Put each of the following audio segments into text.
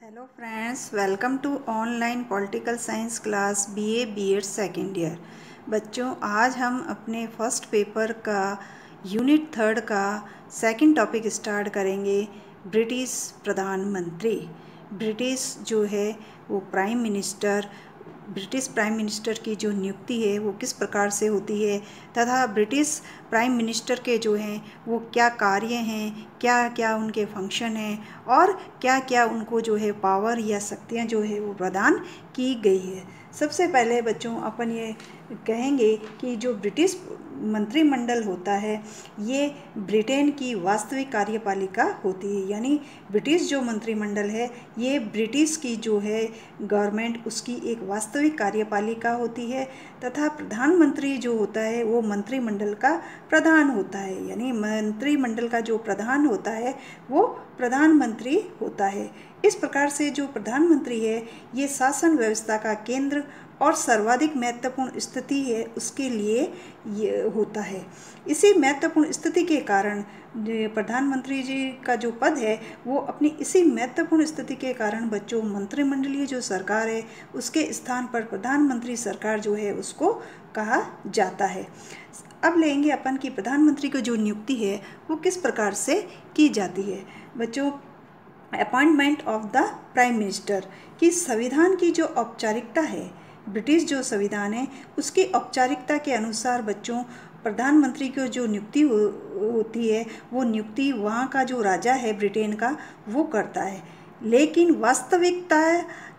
Hello friends, welcome to online political science class BA BEd second year. बच्चों, आज हम अपने फर्स्ट पेपर का यूनिट 3 का सेकंड टॉपिक स्टार्ट करेंगे। ब्रिटिश प्रधानमंत्री। ब्रिटिश जो है वो ब्रिटिश प्राइम मिनिस्टर की जो नियुक्ति है वो किस प्रकार से होती है तथा ब्रिटिश प्राइम मिनिस्टर के जो हैं वो क्या कार्य हैं, क्या क्या उनके फंक्शन हैं और क्या क्या उनको जो है पावर या शक्तियाँ जो है वो प्रदान की गई है। सबसे पहले बच्चों अपन ये कहेंगे कि जो ब्रिटिश मंत्रिमंडल होता है ये ब्रिटेन की वास्तविक कार्यपालिका होती है। यानी ब्रिटिश जो मंत्रिमंडल है ये ब्रिटिश की जो है गवर्नमेंट उसकी एक वास्तविक कार्यपालिका होती है तथा प्रधानमंत्री जो होता है वो मंत्रिमंडल का प्रधान होता है। यानी मंत्रिमंडल का जो प्रधान होता है वो प्रधानमंत्री होता है। इस प्रकार से जो प्रधानमंत्री है ये शासन व्यवस्था का केंद्र और सर्वाधिक महत्वपूर्ण स्थिति है उसके लिए ये होता है। इसी महत्वपूर्ण स्थिति के कारण प्रधानमंत्री जी का जो पद है वो अपनी इसी महत्वपूर्ण स्थिति के कारण बच्चों मंत्रिमंडलीय जो सरकार है उसके स्थान पर प्रधानमंत्री सरकार जो है उसको कहा जाता है। अब लेंगे अपन की प्रधानमंत्री की जो नियुक्ति है वो किस प्रकार से की जाती है। बच्चों, appointment of the prime minister की संविधान की जो औपचारिकता है, ब्रिटिश जो संविधान है उसकी औपचारिकता के अनुसार बच्चों प्रधानमंत्री की जो नियुक्ति होती है वो नियुक्ति वहाँ का जो राजा है ब्रिटेन का वो करता है। लेकिन वास्तविकता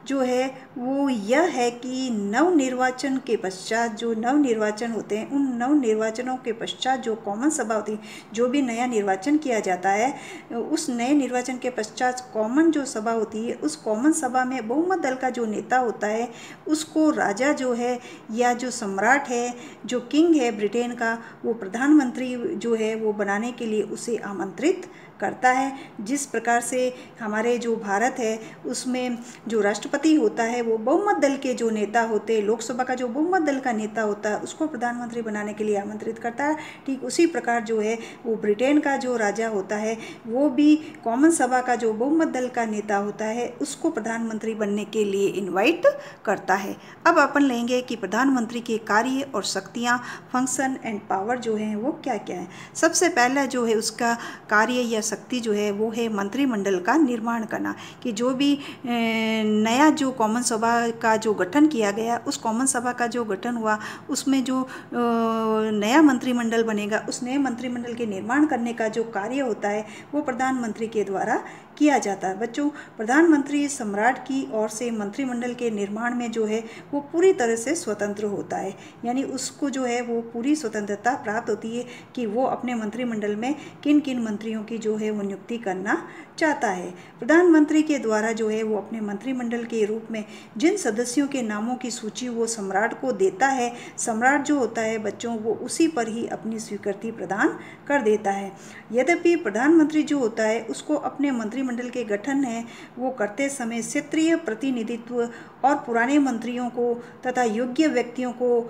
जो है वो यह है कि नवनिर्वाचन के पश्चात जो नवनिर्वाचन होते हैं उन नवनिर्वाचनों के पश्चात जो कॉमन सभा होती है, जो भी नया निर्वाचन किया जाता है उस नए निर्वाचन के पश्चात कॉमन जो सभा होती है उस कॉमन सभा में बहुमत दल का जो नेता होता है उसको राजा जो है या जो सम्राट है जो किंग है ब्रिटेन का वो प्रधानमंत्री जो है वो बनाने के लिए उसे आमंत्रित करता है। जिस प्रकार से हमारे जो भारत है उसमें जो राष्ट्रपति होता है वो बहुमत दल के जो नेता होते हैं, लोकसभा का जो बहुमत दल का नेता होता है उसको प्रधानमंत्री बनाने के लिए आमंत्रित करता है। ठीक उसी प्रकार जो है वो ब्रिटेन का जो राजा होता है वो भी कॉमन सभा का जो बहुमत दल का नेता होता है उसको प्रधानमंत्री बनने के लिए इन्वाइट करता है। अब अपन लेंगे कि प्रधानमंत्री के कार्य और शक्तियाँ, फंक्शन एंड पावर जो हैं वो क्या क्या हैं। सबसे पहला जो है उसका कार्य या शक्ति जो है वो है मंत्रिमंडल का निर्माण करना। कि जो भी नया जो कॉमन सभा का जो गठन किया गया उस कॉमन सभा का जो गठन हुआ उसमें जो नया मंत्रिमंडल बनेगा उस नए मंत्रिमंडल के निर्माण करने का जो कार्य होता है वो प्रधानमंत्री के द्वारा किया जाता है। बच्चों, प्रधानमंत्री सम्राट की ओर से मंत्रिमंडल के निर्माण में जो है वो पूरी तरह से स्वतंत्र होता है। यानी उसको जो है वो पूरी स्वतंत्रता प्राप्त होती है कि वो अपने मंत्रिमंडल में किन किन मंत्रियों की जो है वो नियुक्ति करना चाहता है। प्रधानमंत्री के द्वारा जो है वो अपने मंत्रिमंडल के रूप में जिन सदस्यों के नामों की सूची वो सम्राट को देता है, सम्राट जो होता है बच्चों वो उसी पर ही अपनी स्वीकृति प्रदान कर देता है। यद्यपि प्रधानमंत्री जो होता है उसको अपने मंत्रिमंडल के गठन है वो करते समय क्षेत्रीय प्रतिनिधित्व और पुराने मंत्रियों को तथा योग्य व्यक्तियों को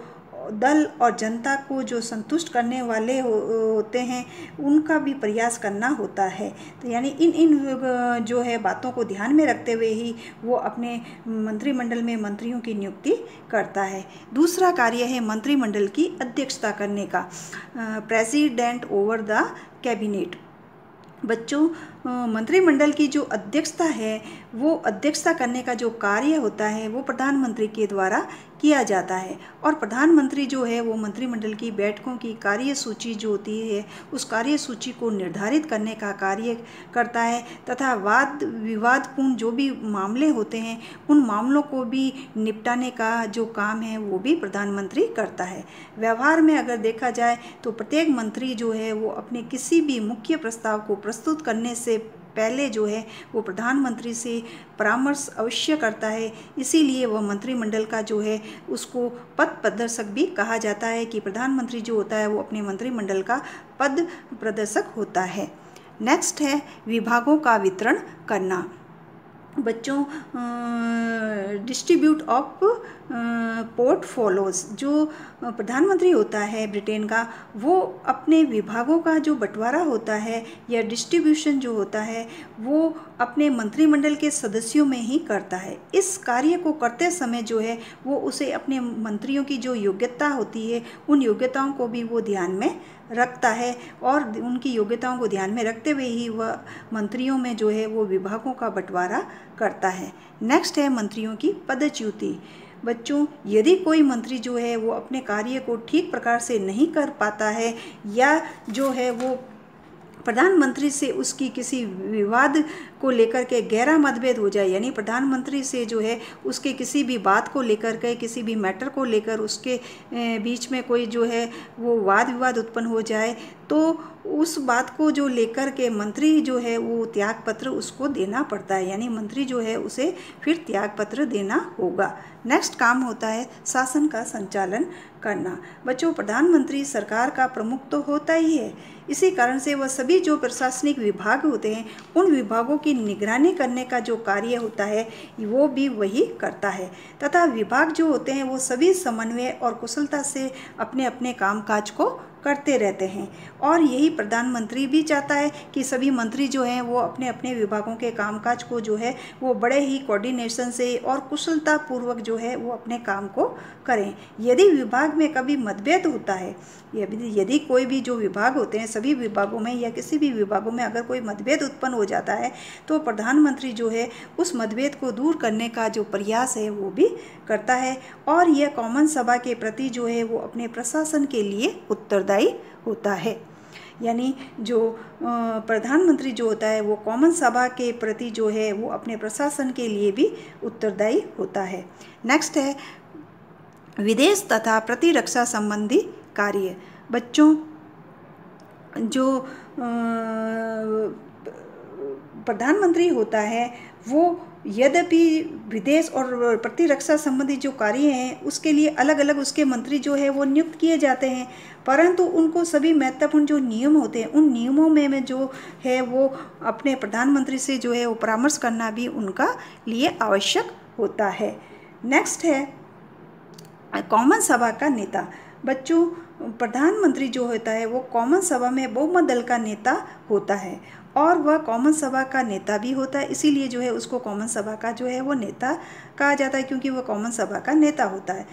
दल और जनता को जो संतुष्ट करने वाले होते हैं उनका भी प्रयास करना होता है। तो यानी इन जो है बातों को ध्यान में रखते हुए ही वो अपने मंत्रिमंडल में मंत्रियों की नियुक्ति करता है। दूसरा कार्य है मंत्रिमंडल की अध्यक्षता करने का, प्रेसिडेंट ओवर द कैबिनेट। बच्चों, मंत्रिमंडल की जो अध्यक्षता है वो अध्यक्षता करने का जो कार्य होता है वो प्रधानमंत्री के द्वारा किया जाता है। और प्रधानमंत्री जो है वो मंत्रिमंडल की बैठकों की कार्य सूची जो होती है उस कार्य सूची को निर्धारित करने का कार्य करता है तथा वाद विवादपूर्ण जो भी मामले होते हैं उन मामलों को भी निपटाने का जो काम है वो भी प्रधानमंत्री करता है। व्यवहार में अगर देखा जाए तो प्रत्येक मंत्री जो है वो अपने किसी भी मुख्य प्रस्ताव को प्रस्तुत करने से पहले जो है वो प्रधानमंत्री से परामर्श अवश्य करता है। इसीलिए वह मंत्रिमंडल का जो है उसको पद प्रदर्शक भी कहा जाता है कि प्रधानमंत्री जो होता है वो अपने मंत्रिमंडल का पद प्रदर्शक होता है। नेक्स्ट है विभागों का वितरण करना। बच्चों डिस्ट्रीब्यूट ऑफ पोर्टफोलियोज, जो प्रधानमंत्री होता है ब्रिटेन का, वो अपने विभागों का जो बंटवारा होता है या डिस्ट्रीब्यूशन जो होता है वो अपने मंत्रिमंडल के सदस्यों में ही करता है। इस कार्य को करते समय जो है वो उसे अपने मंत्रियों की जो योग्यता होती है उन योग्यताओं को भी वो ध्यान में रखता है और उनकी योग्यताओं को ध्यान में रखते हुए ही वह मंत्रियों में जो है वो विभागों का बंटवारा करता है। नेक्स्ट है मंत्रियों की पदच्युति। बच्चों, यदि कोई मंत्री जो है वो अपने कार्य को ठीक प्रकार से नहीं कर पाता है या जो है वो प्रधानमंत्री से उसकी किसी विवाद को लेकर के गहरा मतभेद हो जाए, यानी प्रधानमंत्री से जो है उसके किसी भी बात को लेकर के, किसी भी मैटर को लेकर उसके बीच में कोई जो है वो वाद विवाद उत्पन्न हो जाए, तो उस बात को जो लेकर के मंत्री जो है वो त्यागपत्र उसको देना पड़ता है, यानी मंत्री जो है उसे फिर त्यागपत्र देना होगा। नेक्स्ट काम होता है शासन का संचालन करना। बच्चों, प्रधानमंत्री सरकार का प्रमुख तो होता ही है, इसी कारण से वह सभी जो प्रशासनिक विभाग होते हैं उन विभागों की निगरानी करने का जो कार्य होता है वो भी वही करता है, तथा विभाग जो होते हैं वो सभी समन्वय और कुशलता से अपने अपने कामकाज को करते रहते हैं। और यही प्रधानमंत्री भी चाहता है कि सभी मंत्री जो हैं वो अपने अपने विभागों के कामकाज को जो है वो बड़े ही कोऑर्डिनेशन से और कुशलता पूर्वक जो है वो अपने काम को करें। यदि विभाग में कभी मतभेद होता है, यदि कोई भी जो विभाग होते हैं सभी विभागों में या किसी भी विभागों में अगर कोई मतभेद उत्पन्न हो जाता है तो प्रधानमंत्री जो है उस मतभेद को दूर करने का जो प्रयास है वो भी करता है और यह कॉमन सभा के प्रति जो है वो अपने प्रशासन के लिए उत्तरदायी होता है। यानी जो प्रधानमंत्री जो होता है वो कॉमन सभा के प्रति जो है वो अपने प्रशासन के लिए भी उत्तरदायी होता है। नेक्स्ट है विदेश तथा प्रतिरक्षा संबंधी कार्य। बच्चों, जो प्रधानमंत्री होता है वो यद्यपि विदेश और प्रतिरक्षा संबंधी जो कार्य हैं उसके लिए अलग अलग उसके मंत्री जो है वो नियुक्त किए जाते हैं, परंतु उनको सभी महत्वपूर्ण जो नियम होते हैं उन नियमों में जो है वो अपने प्रधानमंत्री से जो है वो परामर्श करना भी उनका लिए आवश्यक होता है। नेक्स्ट है कॉमन सभा का नेता। बच्चों, प्रधानमंत्री जो होता है वो कॉमन सभा में बहुमत दल का नेता होता है और वह कॉमन सभा का नेता भी होता है, इसीलिए जो है उसको कॉमन सभा का जो है वो नेता कहा जाता है क्योंकि वह कॉमन सभा का नेता होता है।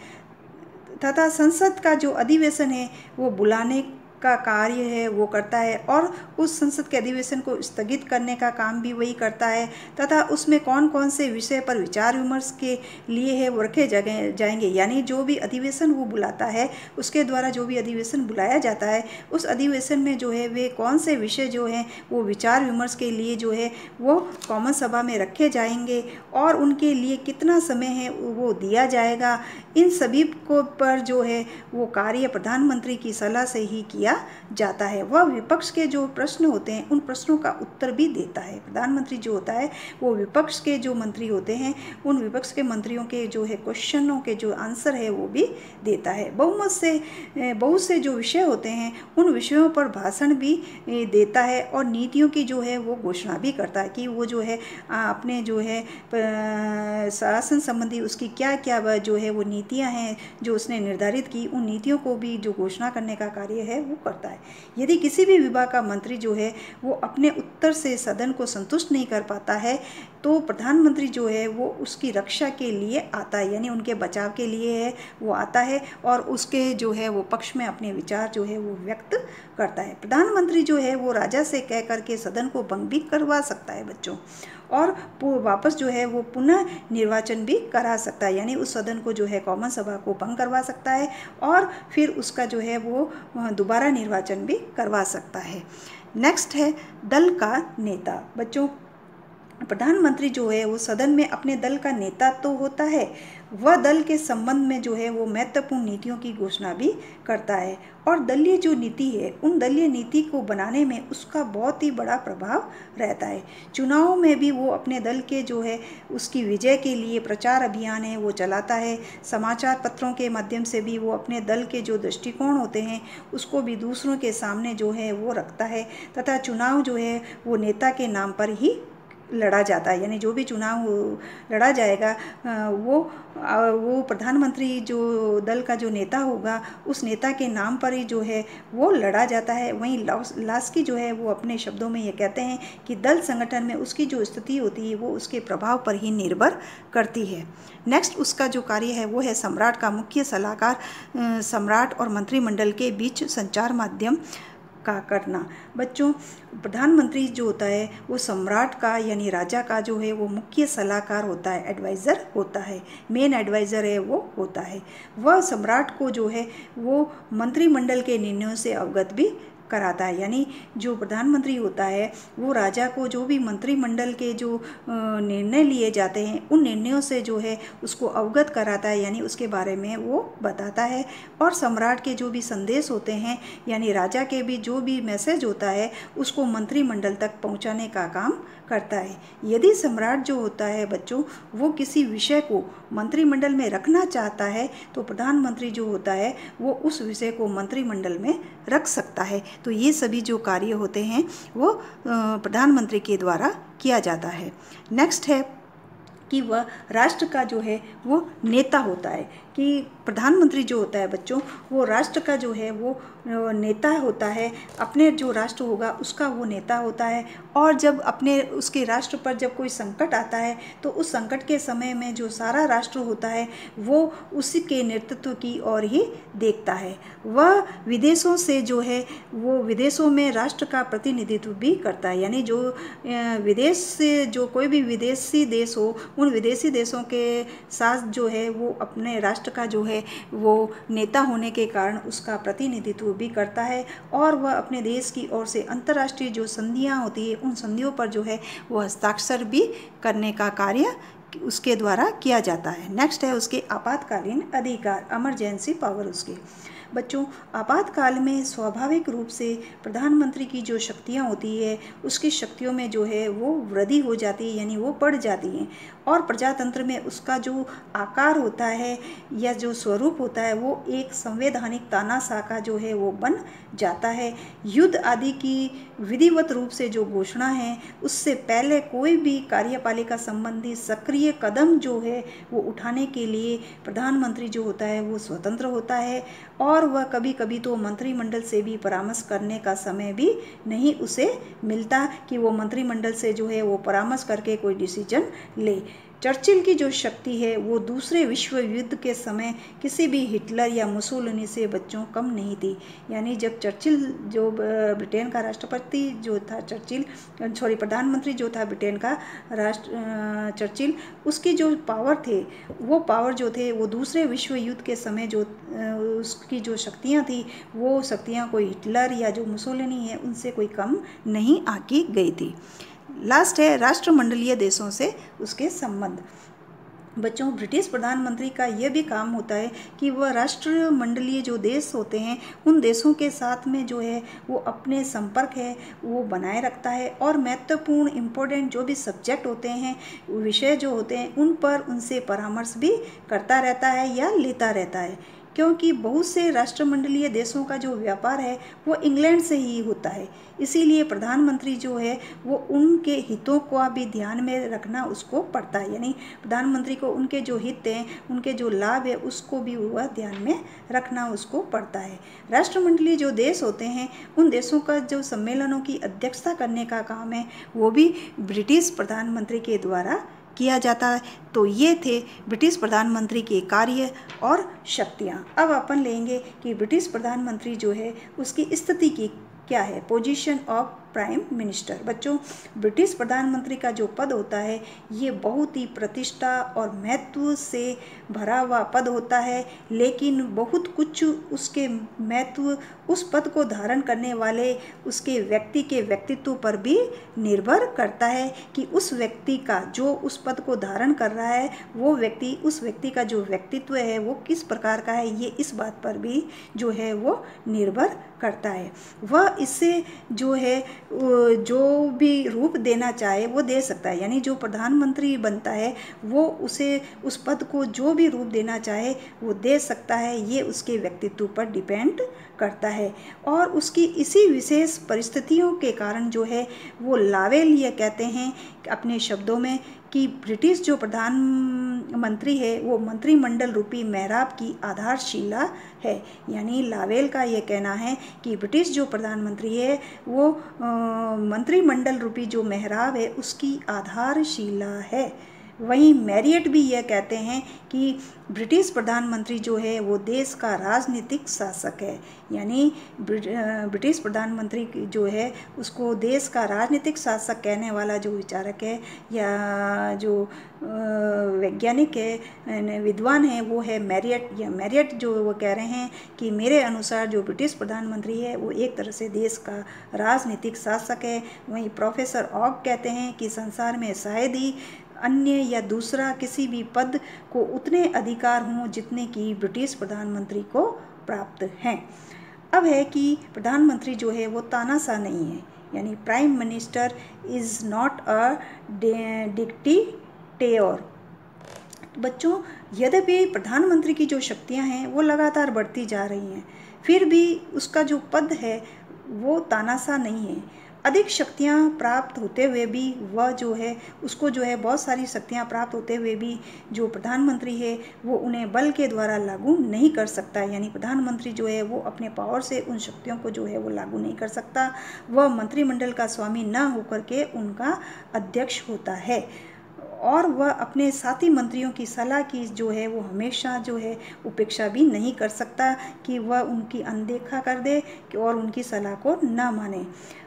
तथा संसद का जो अधिवेशन है वो बुलाने का कार्य है वो करता है और उस संसद के अधिवेशन को स्थगित करने का काम भी वही करता है तथा उसमें कौन कौन से विषय पर विचार विमर्श के लिए है वो रखे जाएंगे, यानी जो भी अधिवेशन वो बुलाता है उसके द्वारा जो भी अधिवेशन बुलाया जाता है उस अधिवेशन में जो है वे कौन से विषय जो हैं वो विचार विमर्श के लिए जो है वो कॉमन सभा में रखे जाएंगे और उनके लिए कितना समय है वो दिया जाएगा, इन सभी को पर जो है वो कार्य प्रधानमंत्री की सलाह से ही किया जाता है। वह विपक्ष के जो प्रश्न होते हैं उन प्रश्नों का उत्तर भी देता है। प्रधानमंत्री जो होता है वो विपक्ष के जो मंत्री होते हैं उन विपक्ष के मंत्रियों के जो है क्वेश्चनों के जो आंसर है वो भी देता है। बहुत से जो विषय होते हैं उन विषयों पर भाषण भी देता है और नीतियों की जो है वो घोषणा भी करता है कि वो जो है अपने जो है शासन संबंधी उसकी क्या क्या जो है वो नीतियां हैं जो उसने निर्धारित की, उन नीतियों को भी जो घोषणा करने का कार्य है वो करता है। यदि किसी भी विभाग का मंत्री जो है वो अपने उत्तर से सदन को संतुष्ट नहीं कर पाता है तो प्रधानमंत्री जो है वो उसकी रक्षा के लिए आता है, यानी उनके बचाव के लिए है वो आता है और उसके जो है वो पक्ष में अपने विचार जो है वो व्यक्त करता है। प्रधानमंत्री जो है वो राजा से कह करके सदन को भंग भी करवा सकता है बच्चों, और वापस जो है वो पुनः निर्वाचन भी करा सकता है, यानी उस सदन को जो है कॉमन सभा को भंग करवा सकता है और फिर उसका जो है वो दोबारा निर्वाचन भी करवा सकता है। नेक्स्ट है दल का नेता। बच्चों, प्रधानमंत्री जो है वो सदन में अपने दल का नेता तो होता है, वह दल के संबंध में जो है वो महत्वपूर्ण नीतियों की घोषणा भी करता है और दलीय जो नीति है उन दलीय नीति को बनाने में उसका बहुत ही बड़ा प्रभाव रहता है। चुनाव में भी वो अपने दल के जो है उसकी विजय के लिए प्रचार अभियान है वो चलाता है। समाचार पत्रों के माध्यम से भी वो अपने दल के जो दृष्टिकोण होते हैं उसको भी दूसरों के सामने जो है वो रखता है तथा चुनाव जो है वो नेता के नाम पर ही लड़ा जाता है, यानी जो भी चुनाव लड़ा जाएगा वो प्रधानमंत्री जो दल का जो नेता होगा उस नेता के नाम पर ही जो है वो लड़ा जाता है। वहीं लास्की जो है वो अपने शब्दों में ये कहते हैं कि दल संगठन में उसकी जो स्थिति होती है वो उसके प्रभाव पर ही निर्भर करती है। नेक्स्ट उसका जो कार्य है वो है सम्राट का मुख्य सलाहकार, सम्राट और मंत्रिमंडल के बीच संचार माध्यम का करना। बच्चों, प्रधानमंत्री जो होता है वो सम्राट का यानी राजा का जो है वो मुख्य सलाहकार होता है, एडवाइज़र होता है, मेन एडवाइज़र है वो होता है। वह सम्राट को जो है वो मंत्रिमंडल के निर्णयों से अवगत भी कराता है, यानी जो प्रधानमंत्री होता है वो राजा को जो भी मंत्रिमंडल के जो निर्णय लिए जाते हैं उन निर्णयों से जो है उसको अवगत कराता है, यानी उसके बारे में वो बताता है। और सम्राट के जो भी संदेश होते हैं यानी राजा के भी जो भी मैसेज होता है उसको मंत्रिमंडल तक पहुंचाने का काम करता है। यदि सम्राट जो होता है बच्चों वो किसी विषय को मंत्रिमंडल में रखना चाहता है तो प्रधानमंत्री जो होता है वो उस विषय को मंत्रिमंडल में रख सकता है। तो ये सभी जो कार्य होते हैं वो प्रधानमंत्री के द्वारा किया जाता है। नेक्स्ट है कि वह राष्ट्र का जो है वो नेता होता है, कि प्रधानमंत्री जो होता है बच्चों वो राष्ट्र का जो है वो नेता होता है, अपने जो राष्ट्र होगा उसका वो नेता होता है। और जब अपने उसके राष्ट्र पर जब कोई संकट आता है तो उस संकट के समय में जो सारा राष्ट्र होता है वो उसी के नेतृत्व की ओर ही देखता है। वह विदेशों से जो है वो विदेशों में राष्ट्र का प्रतिनिधित्व भी करता है, यानी जो विदेश से जो कोई भी विदेशी देश हो उन विदेशी देशों के साथ जो है वो अपने राष्ट्र का जो है वो नेता होने के कारण उसका प्रतिनिधित्व भी करता है। और वह अपने देश की ओर से अंतर्राष्ट्रीय जो संधियां होती है उन संधियों पर जो है वो हस्ताक्षर भी करने का कार्य उसके द्वारा किया जाता है। नेक्स्ट है उसके आपातकालीन अधिकार, इमरजेंसी पावर उसके। बच्चों, आपातकाल में स्वाभाविक रूप से प्रधानमंत्री की जो शक्तियाँ होती है उसकी शक्तियों में जो है वो वृद्धि हो जाती है, यानी वो बढ़ जाती हैं। और प्रजातंत्र में उसका जो आकार होता है या जो स्वरूप होता है वो एक संवैधानिक तानाशाह का जो है वो बन जाता है। युद्ध आदि की विधिवत रूप से जो घोषणा है उससे पहले कोई भी कार्यपालिका संबंधी सक्रिय कदम जो है वो उठाने के लिए प्रधानमंत्री जो होता है वो स्वतंत्र होता है। और वह कभी कभी तो मंत्रिमंडल से भी परामर्श करने का समय भी नहीं उसे मिलता कि वो मंत्रिमंडल से जो है वो परामर्श करके कोई डिसीजन ले। चर्चिल की जो शक्ति है वो दूसरे विश्व युद्ध के समय किसी भी हिटलर या मुसोलिनी से बच्चों कम नहीं थी। यानी जब चर्चिल जो ब्रिटेन का राष्ट्रपति जो था प्रधानमंत्री जो था ब्रिटेन का चर्चिल, उसकी जो पावर थे वो पावर जो थे वो दूसरे विश्व युद्ध के समय जो उसकी जो शक्तियाँ थी वो शक्तियाँ कोई हिटलर या जो मुसोलिनी है उनसे कोई कम नहीं आकी गई थी। लास्ट है राष्ट्रमंडलीय देशों से उसके संबंध। बच्चों, ब्रिटिश प्रधानमंत्री का यह भी काम होता है कि वह राष्ट्रमंडलीय जो देश होते हैं उन देशों के साथ में जो है वो अपने संपर्क है वो बनाए रखता है और महत्वपूर्ण इम्पोर्टेंट जो भी सब्जेक्ट होते हैं विषय जो होते हैं उन पर उनसे परामर्श भी करता रहता है या लेता रहता है। क्योंकि बहुत से राष्ट्रमंडलीय देशों का जो व्यापार है वो इंग्लैंड से ही होता है, इसीलिए प्रधानमंत्री जो है वो उनके हितों को भी ध्यान में रखना उसको पड़ता है। यानी प्रधानमंत्री को उनके जो हित हैं उनके जो लाभ है उसको भी वह ध्यान में रखना उसको पड़ता है। राष्ट्रमंडलीय जो देश होते हैं उन देशों का जो सम्मेलनों की अध्यक्षता करने का काम है वो भी ब्रिटिश प्रधानमंत्री के द्वारा किया जाता है। तो ये थे ब्रिटिश प्रधानमंत्री के कार्य और शक्तियाँ। अब अपन लेंगे कि ब्रिटिश प्रधानमंत्री जो है उसकी स्थिति की क्या है, पोजीशन ऑफ प्राइम मिनिस्टर। बच्चों, ब्रिटिश प्रधानमंत्री का जो पद होता है ये बहुत ही प्रतिष्ठा और महत्व से भरा हुआ पद होता है, लेकिन बहुत कुछ उसके महत्व उस पद को धारण करने वाले उसके व्यक्ति के व्यक्तित्व पर भी निर्भर करता है कि उस व्यक्ति का जो उस पद को धारण कर रहा है वो व्यक्ति उस व्यक्ति का जो व्यक्तित्व है वो किस प्रकार का है, ये इस बात पर भी जो है वो निर्भर करता है। वह इससे जो है जो भी रूप देना चाहे वो दे सकता है। यानी जो प्रधानमंत्री बनता है वो उसे उस पद को जो भी रूप देना चाहे वो दे सकता है, ये उसके व्यक्तित्व पर डिपेंड करता है। और उसकी इसी विशेष परिस्थितियों के कारण जो है वो लावेल ये कहते हैं अपने शब्दों में कि ब्रिटिश जो प्रधानमंत्री है वो मंत्रिमंडल रूपी मेहराब की आधारशिला है। यानी लावेल का ये कहना है कि ब्रिटिश जो प्रधानमंत्री है वो मंत्रिमंडल रूपी जो मेहराब है उसकी आधारशिला है। वहीं मैरियट भी यह कहते हैं कि ब्रिटिश प्रधानमंत्री जो है वो देश का राजनीतिक शासक है। यानी ब्रिटिश प्रधानमंत्री जो है उसको देश का राजनीतिक शासक कहने वाला जो विचारक है या जो वैज्ञानिक है, विद्वान है, वो है मैरियट। या मैरियट जो वो कह रहे हैं कि मेरे अनुसार जो ब्रिटिश प्रधानमंत्री है वो एक तरह से देश का राजनीतिक शासक है। वहीं प्रोफेसर ऑग कहते हैं कि संसार में शायद ही अन्य या दूसरा किसी भी पद को उतने अधिकार हों जितने कि ब्रिटिश प्रधानमंत्री को प्राप्त हैं। अब है कि प्रधानमंत्री जो है वो तानाशाह नहीं है। यानी prime minister is not a dictator. बच्चों, यद्यपि प्रधानमंत्री की जो शक्तियां हैं वो लगातार बढ़ती जा रही हैं, फिर भी उसका जो पद है वो तानाशाह नहीं है। अधिक शक्तियां प्राप्त होते हुए भी वह जो है उसको जो है बहुत सारी शक्तियां प्राप्त होते हुए भी जो प्रधानमंत्री है वो उन्हें बल के द्वारा लागू नहीं कर सकता। यानी प्रधानमंत्री जो है वो अपने पावर से उन शक्तियों को जो है वो लागू नहीं कर सकता। वह मंत्रिमंडल का स्वामी न होकर के उनका अध्यक्ष होता है और वह अपने साथी मंत्रियों की सलाह की जो है वो हमेशा जो है उपेक्षा भी नहीं कर सकता कि वह उनकी अनदेखा कर दे और उनकी सलाह को न माने।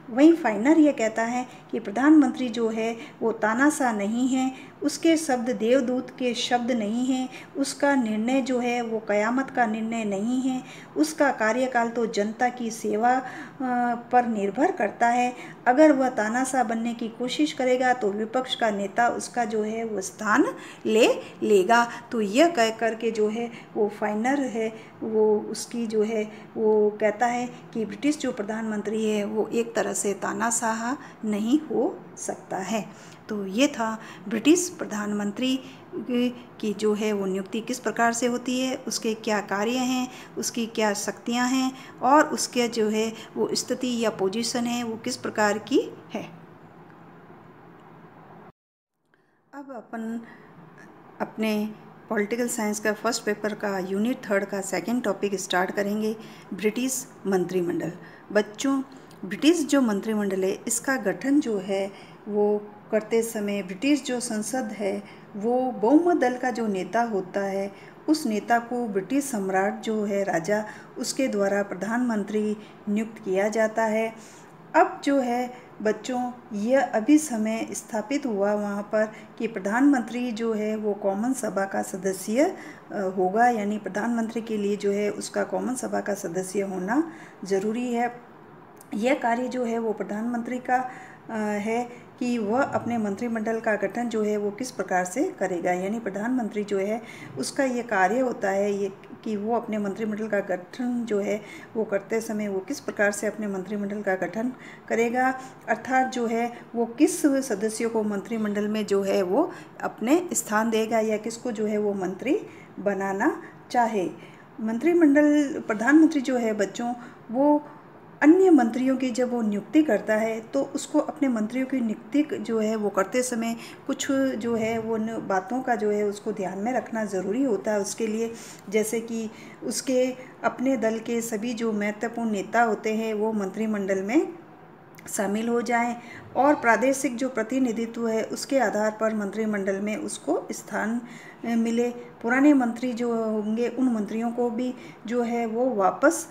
वहीं फाइनर यह कहता है कि प्रधानमंत्री जो है वो तानाशाह नहीं है, उसके शब्द देवदूत के शब्द नहीं हैं, उसका निर्णय जो है वो कयामत का निर्णय नहीं है, उसका कार्यकाल तो जनता की सेवा पर निर्भर करता है। अगर वह तानाशाह बनने की कोशिश करेगा तो विपक्ष का नेता उसका जो है वो स्थान ले लेगा। तो यह कह कर के जो है वो फाइनर है वो उसकी जो है वो कहता है कि ब्रिटिश जो प्रधानमंत्री है वो एक तरह से तानाशाह नहीं हो सकता है। तो ये था ब्रिटिश प्रधानमंत्री की जो है वो नियुक्ति किस प्रकार से होती है, उसके क्या कार्य हैं, उसकी क्या शक्तियां हैं और उसके जो है वो स्थिति या पोजीशन है वो किस प्रकार की है। अब अपन अपने पॉलिटिकल साइंस का फर्स्ट पेपर का यूनिट 3 का सेकंड टॉपिक स्टार्ट करेंगे, ब्रिटिश मंत्रिमंडल। बच्चों, ब्रिटिश जो मंत्रिमंडल है इसका गठन जो है वो करते समय ब्रिटिश जो संसद है वो बहुमत दल का जो नेता होता है उस नेता को ब्रिटिश सम्राट जो है राजा उसके द्वारा प्रधानमंत्री नियुक्त किया जाता है। अब जो है बच्चों यह अभी समय स्थापित हुआ वहाँ पर कि प्रधानमंत्री जो है वो कॉमन सभा का सदस्य होगा। यानी प्रधानमंत्री के लिए जो है उसका कॉमन सभा का सदस्य होना ज़रूरी है। यह कार्य जो है वो प्रधानमंत्री का है कि वह अपने मंत्रिमंडल का गठन जो है वो किस प्रकार से करेगा। यानी प्रधानमंत्री जो है उसका ये कार्य होता है ये कि वो अपने मंत्रिमंडल का गठन जो है वो करते समय वो किस प्रकार से अपने मंत्रिमंडल का गठन करेगा, अर्थात जो है वो किस सदस्यों को मंत्रिमंडल में जो है वो अपने स्थान देगा या किसको जो है वो मंत्री बनाना चाहे। मंत्रिमंडल प्रधानमंत्री जो है बच्चों वो अन्य मंत्रियों की जब वो नियुक्ति करता है तो उसको अपने मंत्रियों की नियुक्ति जो है वो करते समय कुछ जो है वो बातों का जो है उसको ध्यान में रखना ज़रूरी होता है उसके लिए, जैसे कि उसके अपने दल के सभी जो महत्वपूर्ण नेता होते हैं वो मंत्रिमंडल में शामिल हो जाएं और प्रादेशिक जो प्रतिनिधित्व है उसके आधार पर मंत्रिमंडल में उसको स्थान मिले। पुराने मंत्री जो होंगे उन मंत्रियों को भी जो है वो वापस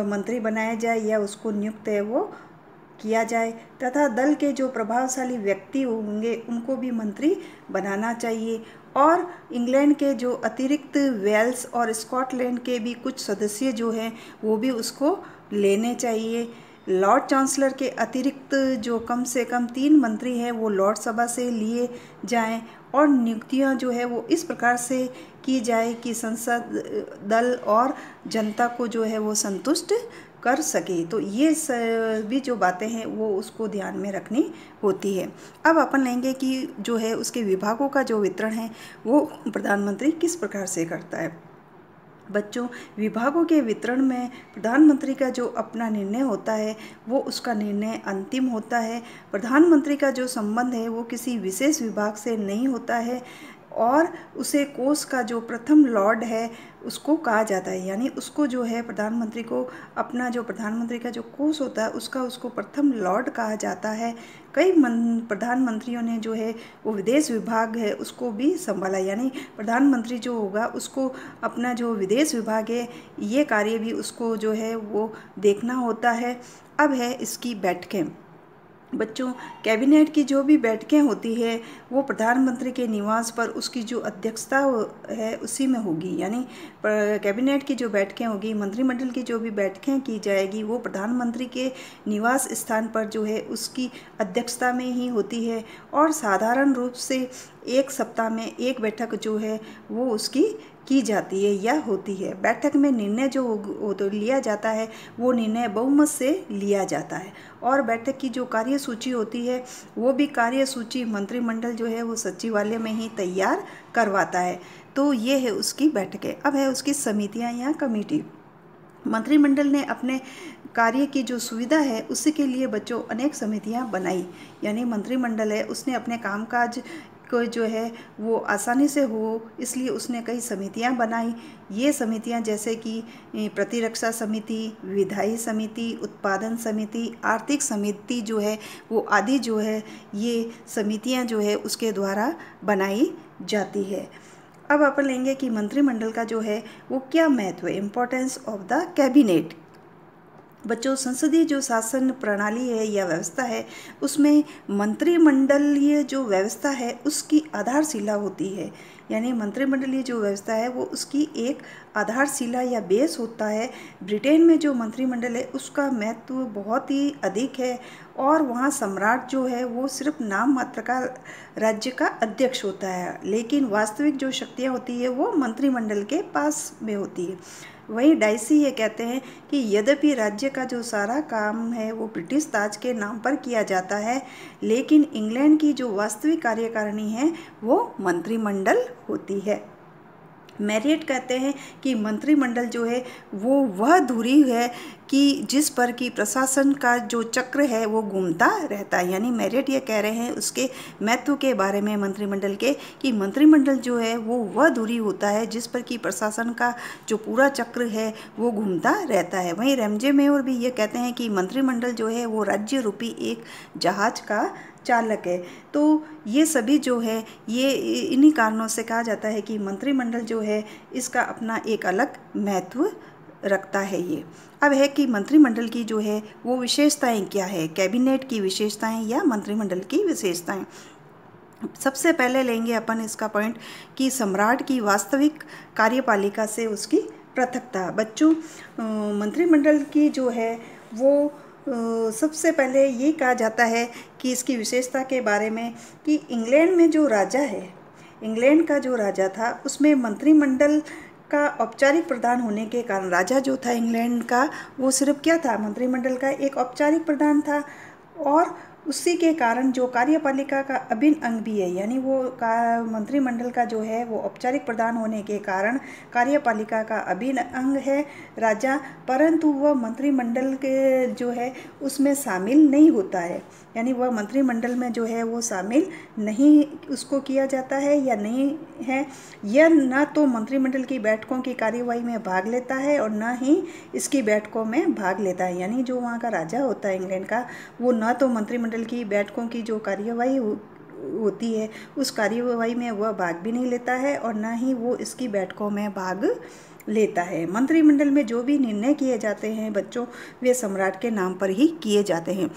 मंत्री बनाया जाए या उसको नियुक्त है वो किया जाए तथा दल के जो प्रभावशाली व्यक्ति होंगे उनको भी मंत्री बनाना चाहिए। और इंग्लैंड के जो अतिरिक्त वेल्स और स्कॉटलैंड के भी कुछ सदस्य जो हैं वो भी उसको लेने चाहिए। लॉर्ड चांसलर के अतिरिक्त जो कम से कम 3 मंत्री हैं वो लॉर्ड सभा से लिए जाएं और नियुक्तियां जो है वो इस प्रकार से की जाए कि संसद दल और जनता को जो है वो संतुष्ट कर सके। तो ये सभी जो बातें हैं वो उसको ध्यान में रखनी होती है। अब अपन लेंगे कि जो है उसके विभागों का जो वितरण है वो प्रधानमंत्री किस प्रकार से करता है। बच्चों, विभागों के वितरण में प्रधानमंत्री का जो अपना निर्णय होता है वो उसका निर्णय अंतिम होता है। प्रधानमंत्री का जो संबंध है वो किसी विशेष विभाग से नहीं होता है और उसे कोष का जो प्रथम लॉर्ड है उसको कहा जाता है। यानी उसको जो है प्रधानमंत्री को अपना जो प्रधानमंत्री का जो कोष होता है उसको प्रथम लॉर्ड कहा जाता है। कई प्रधानमंत्रियों ने जो है वो विदेश विभाग है उसको भी संभाला। यानी प्रधानमंत्री जो होगा उसको अपना जो विदेश विभाग है ये कार्य भी उसको जो है वो देखना होता है। अब है इसकी बैठकें। बच्चों, कैबिनेट की जो भी बैठकें होती है वो प्रधानमंत्री के निवास पर उसकी जो अध्यक्षता है उसी में होगी। यानी कैबिनेट की जो बैठकें होगी, मंत्रिमंडल की जो भी बैठकें की जाएगी वो प्रधानमंत्री के निवास स्थान पर जो है उसकी अध्यक्षता में ही होती है। और साधारण रूप से एक सप्ताह में एक बैठक जो है वो उसकी की जाती है या होती है। बैठक में निर्णय जो तो लिया जाता है वो निर्णय बहुमत से लिया जाता है। और बैठक की जो कार्यसूची होती है वो भी कार्यसूची मंत्रिमंडल जो है वो सचिवालय में ही तैयार करवाता है। तो ये है उसकी बैठकें। अब है उसकी समितियां या कमेटी। मंत्रिमंडल ने अपने कार्य की जो सुविधा है उसी के लिए बच्चों अनेक समितियां बनाई। यानी मंत्रिमंडल है उसने अपने कामकाज को जो है वो आसानी से हो इसलिए उसने कई समितियां बनाई। ये समितियां जैसे कि प्रतिरक्षा समिति, विधायी समिति, उत्पादन समिति, आर्थिक समिति जो है वो आदि जो है ये समितियां जो है उसके द्वारा बनाई जाती है। अब अपन लेंगे कि मंत्रिमंडल का जो है वो क्या महत्व है, इम्पोर्टेंस ऑफ द कैबिनेट। बच्चों, संसदीय जो शासन प्रणाली है या व्यवस्था है उसमें मंत्रिमंडलीय जो व्यवस्था है उसकी आधारशिला होती है। यानी मंत्रिमंडलीय जो व्यवस्था है वो उसकी एक आधारशिला या बेस होता है। ब्रिटेन में जो मंत्रिमंडल है उसका महत्व बहुत ही अधिक है और वहाँ सम्राट जो है वो सिर्फ नाम मात्र का राज्य का अध्यक्ष होता है, लेकिन वास्तविक जो शक्तियाँ होती है वो मंत्रिमंडल के पास में होती है। वहीं डाइसी ये कहते हैं कि यद्यपि राज्य का जो सारा काम है वो ब्रिटिश ताज के नाम पर किया जाता है, लेकिन इंग्लैंड की जो वास्तविक कार्यकारिणी है वो मंत्रिमंडल होती है। मैरियट कहते हैं कि मंत्रिमंडल जो है वो वह धुरी है कि जिस पर कि प्रशासन का जो चक्र है वो घूमता रहता है। यानी मैरियट ये कह रहे हैं उसके महत्व के बारे में मंत्रिमंडल के कि मंत्रिमंडल जो है वो वह धुरी होता है जिस पर कि प्रशासन का जो पूरा चक्र है वो घूमता रहता है। वहीं रैमजे मेयर भी ये कहते हैं कि मंत्रिमंडल जो है वो राज्य रूपी एक जहाज का चालक है। तो ये सभी जो है ये इन्हीं कारणों से कहा जाता है कि मंत्रिमंडल जो है इसका अपना एक अलग महत्व रखता है। ये अब है कि मंत्रिमंडल की जो है वो विशेषताएं क्या है, कैबिनेट की विशेषताएं या मंत्रिमंडल की विशेषताएं। सबसे पहले लेंगे अपन इसका पॉइंट कि सम्राट की वास्तविक कार्यपालिका से उसकी पृथकता। बच्चों, मंत्रिमंडल की जो है वो सबसे पहले ये कहा जाता है कि इसकी विशेषता के बारे में कि इंग्लैंड में जो राजा है, इंग्लैंड का जो राजा था उसमें मंत्रिमंडल का औपचारिक प्रधान होने के कारण राजा जो था इंग्लैंड का वो सिर्फ क्या था, मंत्रिमंडल का एक औपचारिक प्रधान था। और उसी के कारण जो कार्यपालिका का अभिन्न अंग भी है, यानी वो मंत्रिमंडल का जो है वो औपचारिक प्रधान होने के कारण कार्यपालिका का अभिन्न अंग है राजा, परंतु वह मंत्रिमंडल के जो है उसमें शामिल नहीं होता है। यानी वह मंत्रिमंडल में जो है वो शामिल नहीं उसको किया जाता है या नहीं है। यह न तो मंत्रिमंडल की बैठकों की कार्यवाही में भाग लेता है और न ही इसकी बैठकों में भाग लेता है। यानी जो वहाँ का राजा होता है इंग्लैंड का वो न तो मंत्रिमंडल की बैठकों की जो कार्यवाही होती है उस कार्यवाही में वह भाग भी नहीं लेता है और न ही वो इसकी बैठकों में भाग लेता है। मंत्रिमंडल में जो भी निर्णय किए जाते हैं बच्चों वे सम्राट के नाम पर ही किए जाते हैं।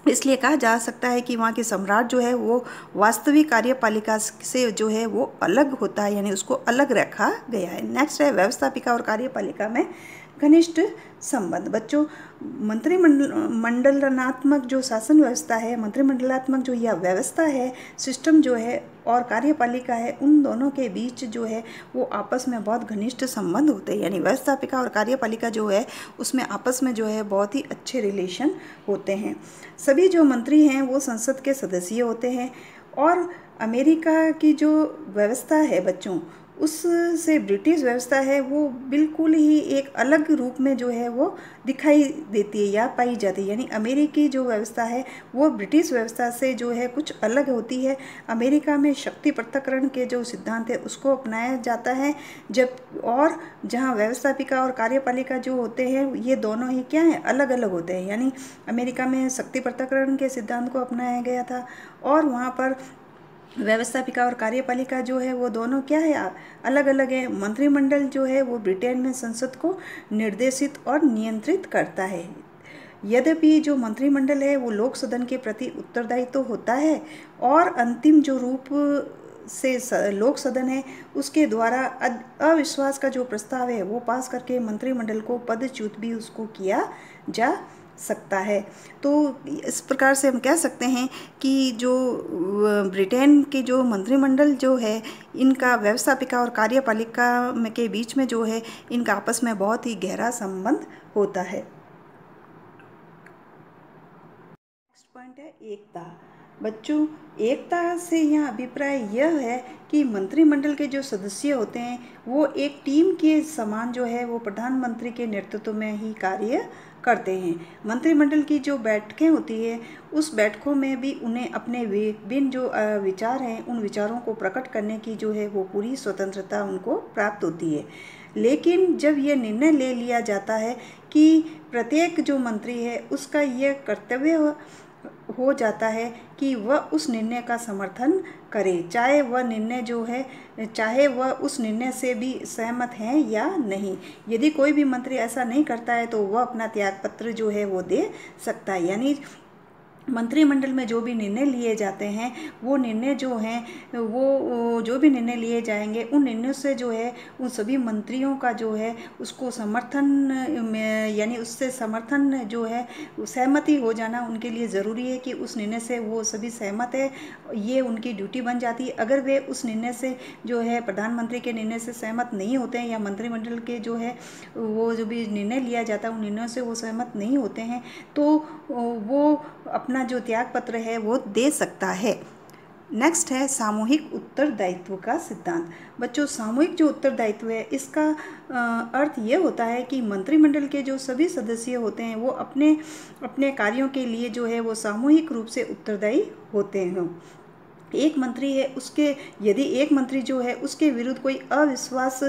इसलिए कहा जा सकता है कि वहाँ के सम्राट जो है वो वास्तविक कार्यपालिका से जो है वो अलग होता है, यानी उसको अलग रखा गया है। नेक्स्ट है व्यवस्थापिका और कार्यपालिका में घनिष्ठ संबंध। बच्चों, मंडलात्मक जो शासन व्यवस्था है, मंत्रिमंडलात्मक जो यह व्यवस्था है, सिस्टम जो है, और कार्यपालिका है, उन दोनों के बीच जो है वो आपस में बहुत घनिष्ठ संबंध होते हैं। यानी व्यवस्थापिका और कार्यपालिका जो है उसमें आपस में जो है बहुत ही अच्छे रिलेशन होते हैं। सभी जो मंत्री हैं वो संसद के सदस्य होते हैं। और अमेरिका की जो व्यवस्था है बच्चों, उससे ब्रिटिश व्यवस्था है वो बिल्कुल ही एक अलग रूप में जो है वो दिखाई देती है या पाई जाती है। यानी अमेरिकी जो व्यवस्था है वो ब्रिटिश व्यवस्था से जो है कुछ अलग होती है। अमेरिका में शक्ति पृथक्करण के जो सिद्धांत है उसको अपनाया जाता है, और जहाँ व्यवस्थापिका और कार्यपालिका जो होते हैं ये दोनों ही क्या हैं, अलग अलग होते हैं। यानी अमेरिका में शक्ति पृथक्करण के सिद्धांत को अपनाया गया था, और वहाँ पर व्यवस्थापिका और कार्यपालिका जो है वो दोनों क्या है, अलग अलग है। मंत्रिमंडल जो है वो ब्रिटेन में संसद को निर्देशित और नियंत्रित करता है। यद्यपि जो मंत्रिमंडल है वो लोक सदन के प्रति उत्तरदायी तो होता है, और अंतिम जो रूप से लोक सदन है उसके द्वारा अविश्वास का जो प्रस्ताव है वो पास करके मंत्रिमंडल को पदच्युत भी उसको किया जा सकता है। तो इस प्रकार से हम कह सकते हैं कि जो ब्रिटेन के जो मंत्रिमंडल जो है इनका व्यवस्थापिका और कार्यपालिका के बीच में जो है इनका आपस में बहुत ही गहरा संबंध होता है। नेक्स्ट पॉइंट है एकता। बच्चों, एकता से यह अभिप्राय यह है कि मंत्रिमंडल के जो सदस्य होते हैं वो एक टीम के समान जो है वो प्रधानमंत्री के नेतृत्व में ही कार्य करते हैं। मंत्रिमंडल की जो बैठकें होती है उस बैठकों में भी उन्हें अपने विभिन्न जो विचार हैं उन विचारों को प्रकट करने की जो है वो पूरी स्वतंत्रता उनको प्राप्त होती है। लेकिन जब यह निर्णय ले लिया जाता है कि प्रत्येक जो मंत्री है उसका यह कर्तव्य हो जाता है कि वह उस निर्णय का समर्थन करे, चाहे वह उस निर्णय से भी सहमत हैं या नहीं। यदि कोई भी मंत्री ऐसा नहीं करता है तो वह अपना त्यागपत्र जो है वो दे सकता है। यानी मंत्रिमंडल में जो भी निर्णय लिए जाते हैं वो निर्णय जो हैं वो जो भी निर्णय लिए जाएंगे उन निर्णयों से जो है उन सभी मंत्रियों का जो है उसको समर्थन में, यानी उससे समर्थन जो है सहमति हो जाना उनके लिए ज़रूरी है कि उस निर्णय से वो सभी सहमत है, ये उनकी ड्यूटी बन जाती है। अगर वे उस निर्णय से जो है प्रधानमंत्री के निर्णय से सहमत नहीं होते हैं या मंत्रिमंडल के जो है वो जो भी निर्णय लिया जाता है उन निर्णयों से वो सहमत नहीं होते हैं तो वो अपना जो त्याग पत्र है वो दे सकता है। नेक्स्ट है सामूहिक उत्तरदायित्व का सिद्धांत। बच्चों, सामूहिक जो उत्तरदायित्व है इसका अर्थ ये होता है कि मंत्रिमंडल के जो सभी सदस्य होते हैं वो अपने अपने कार्यों के लिए जो है वो सामूहिक रूप से उत्तरदायी होते हैं। एक मंत्री है यदि एक मंत्री जो है उसके विरुद्ध कोई अविश्वास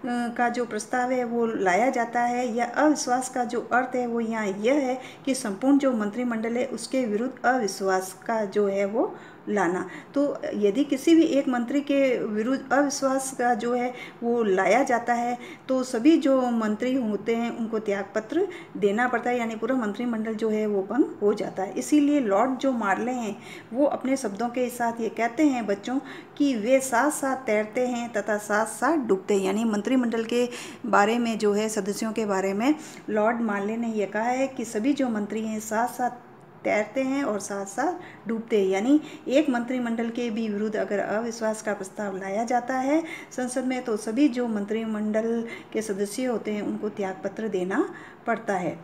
का जो प्रस्ताव है वो लाया जाता है, या अविश्वास का जो अर्थ है वो यहाँ यह है कि संपूर्ण जो मंत्रिमंडल है उसके विरुद्ध अविश्वास का जो है वो लाना। तो यदि किसी भी एक मंत्री के विरुद्ध अविश्वास का जो है वो लाया जाता है तो सभी जो मंत्री होते हैं उनको त्यागपत्र देना पड़ता है, यानी पूरा मंत्रिमंडल जो है वो भंग हो जाता है। इसीलिए लॉर्ड जो मार्ले हैं वो अपने शब्दों के साथ ये कहते हैं बच्चों कि वे साथ साथ तैरते हैं तथा साथ साथ डूबते हैं। यानी मंत्रिमंडल के बारे में जो है सदस्यों के बारे में लॉर्ड मार्ले ने यह कहा है कि सभी जो मंत्री हैं साथ साथ तैरते हैं और साथ साथ डूबते हैं। यानी एक मंत्रिमंडल के भी विरुद्ध अगर अविश्वास का प्रस्ताव लाया जाता है संसद में तो सभी जो मंत्रिमंडल के सदस्य होते हैं उनको त्यागपत्र देना पड़ता है।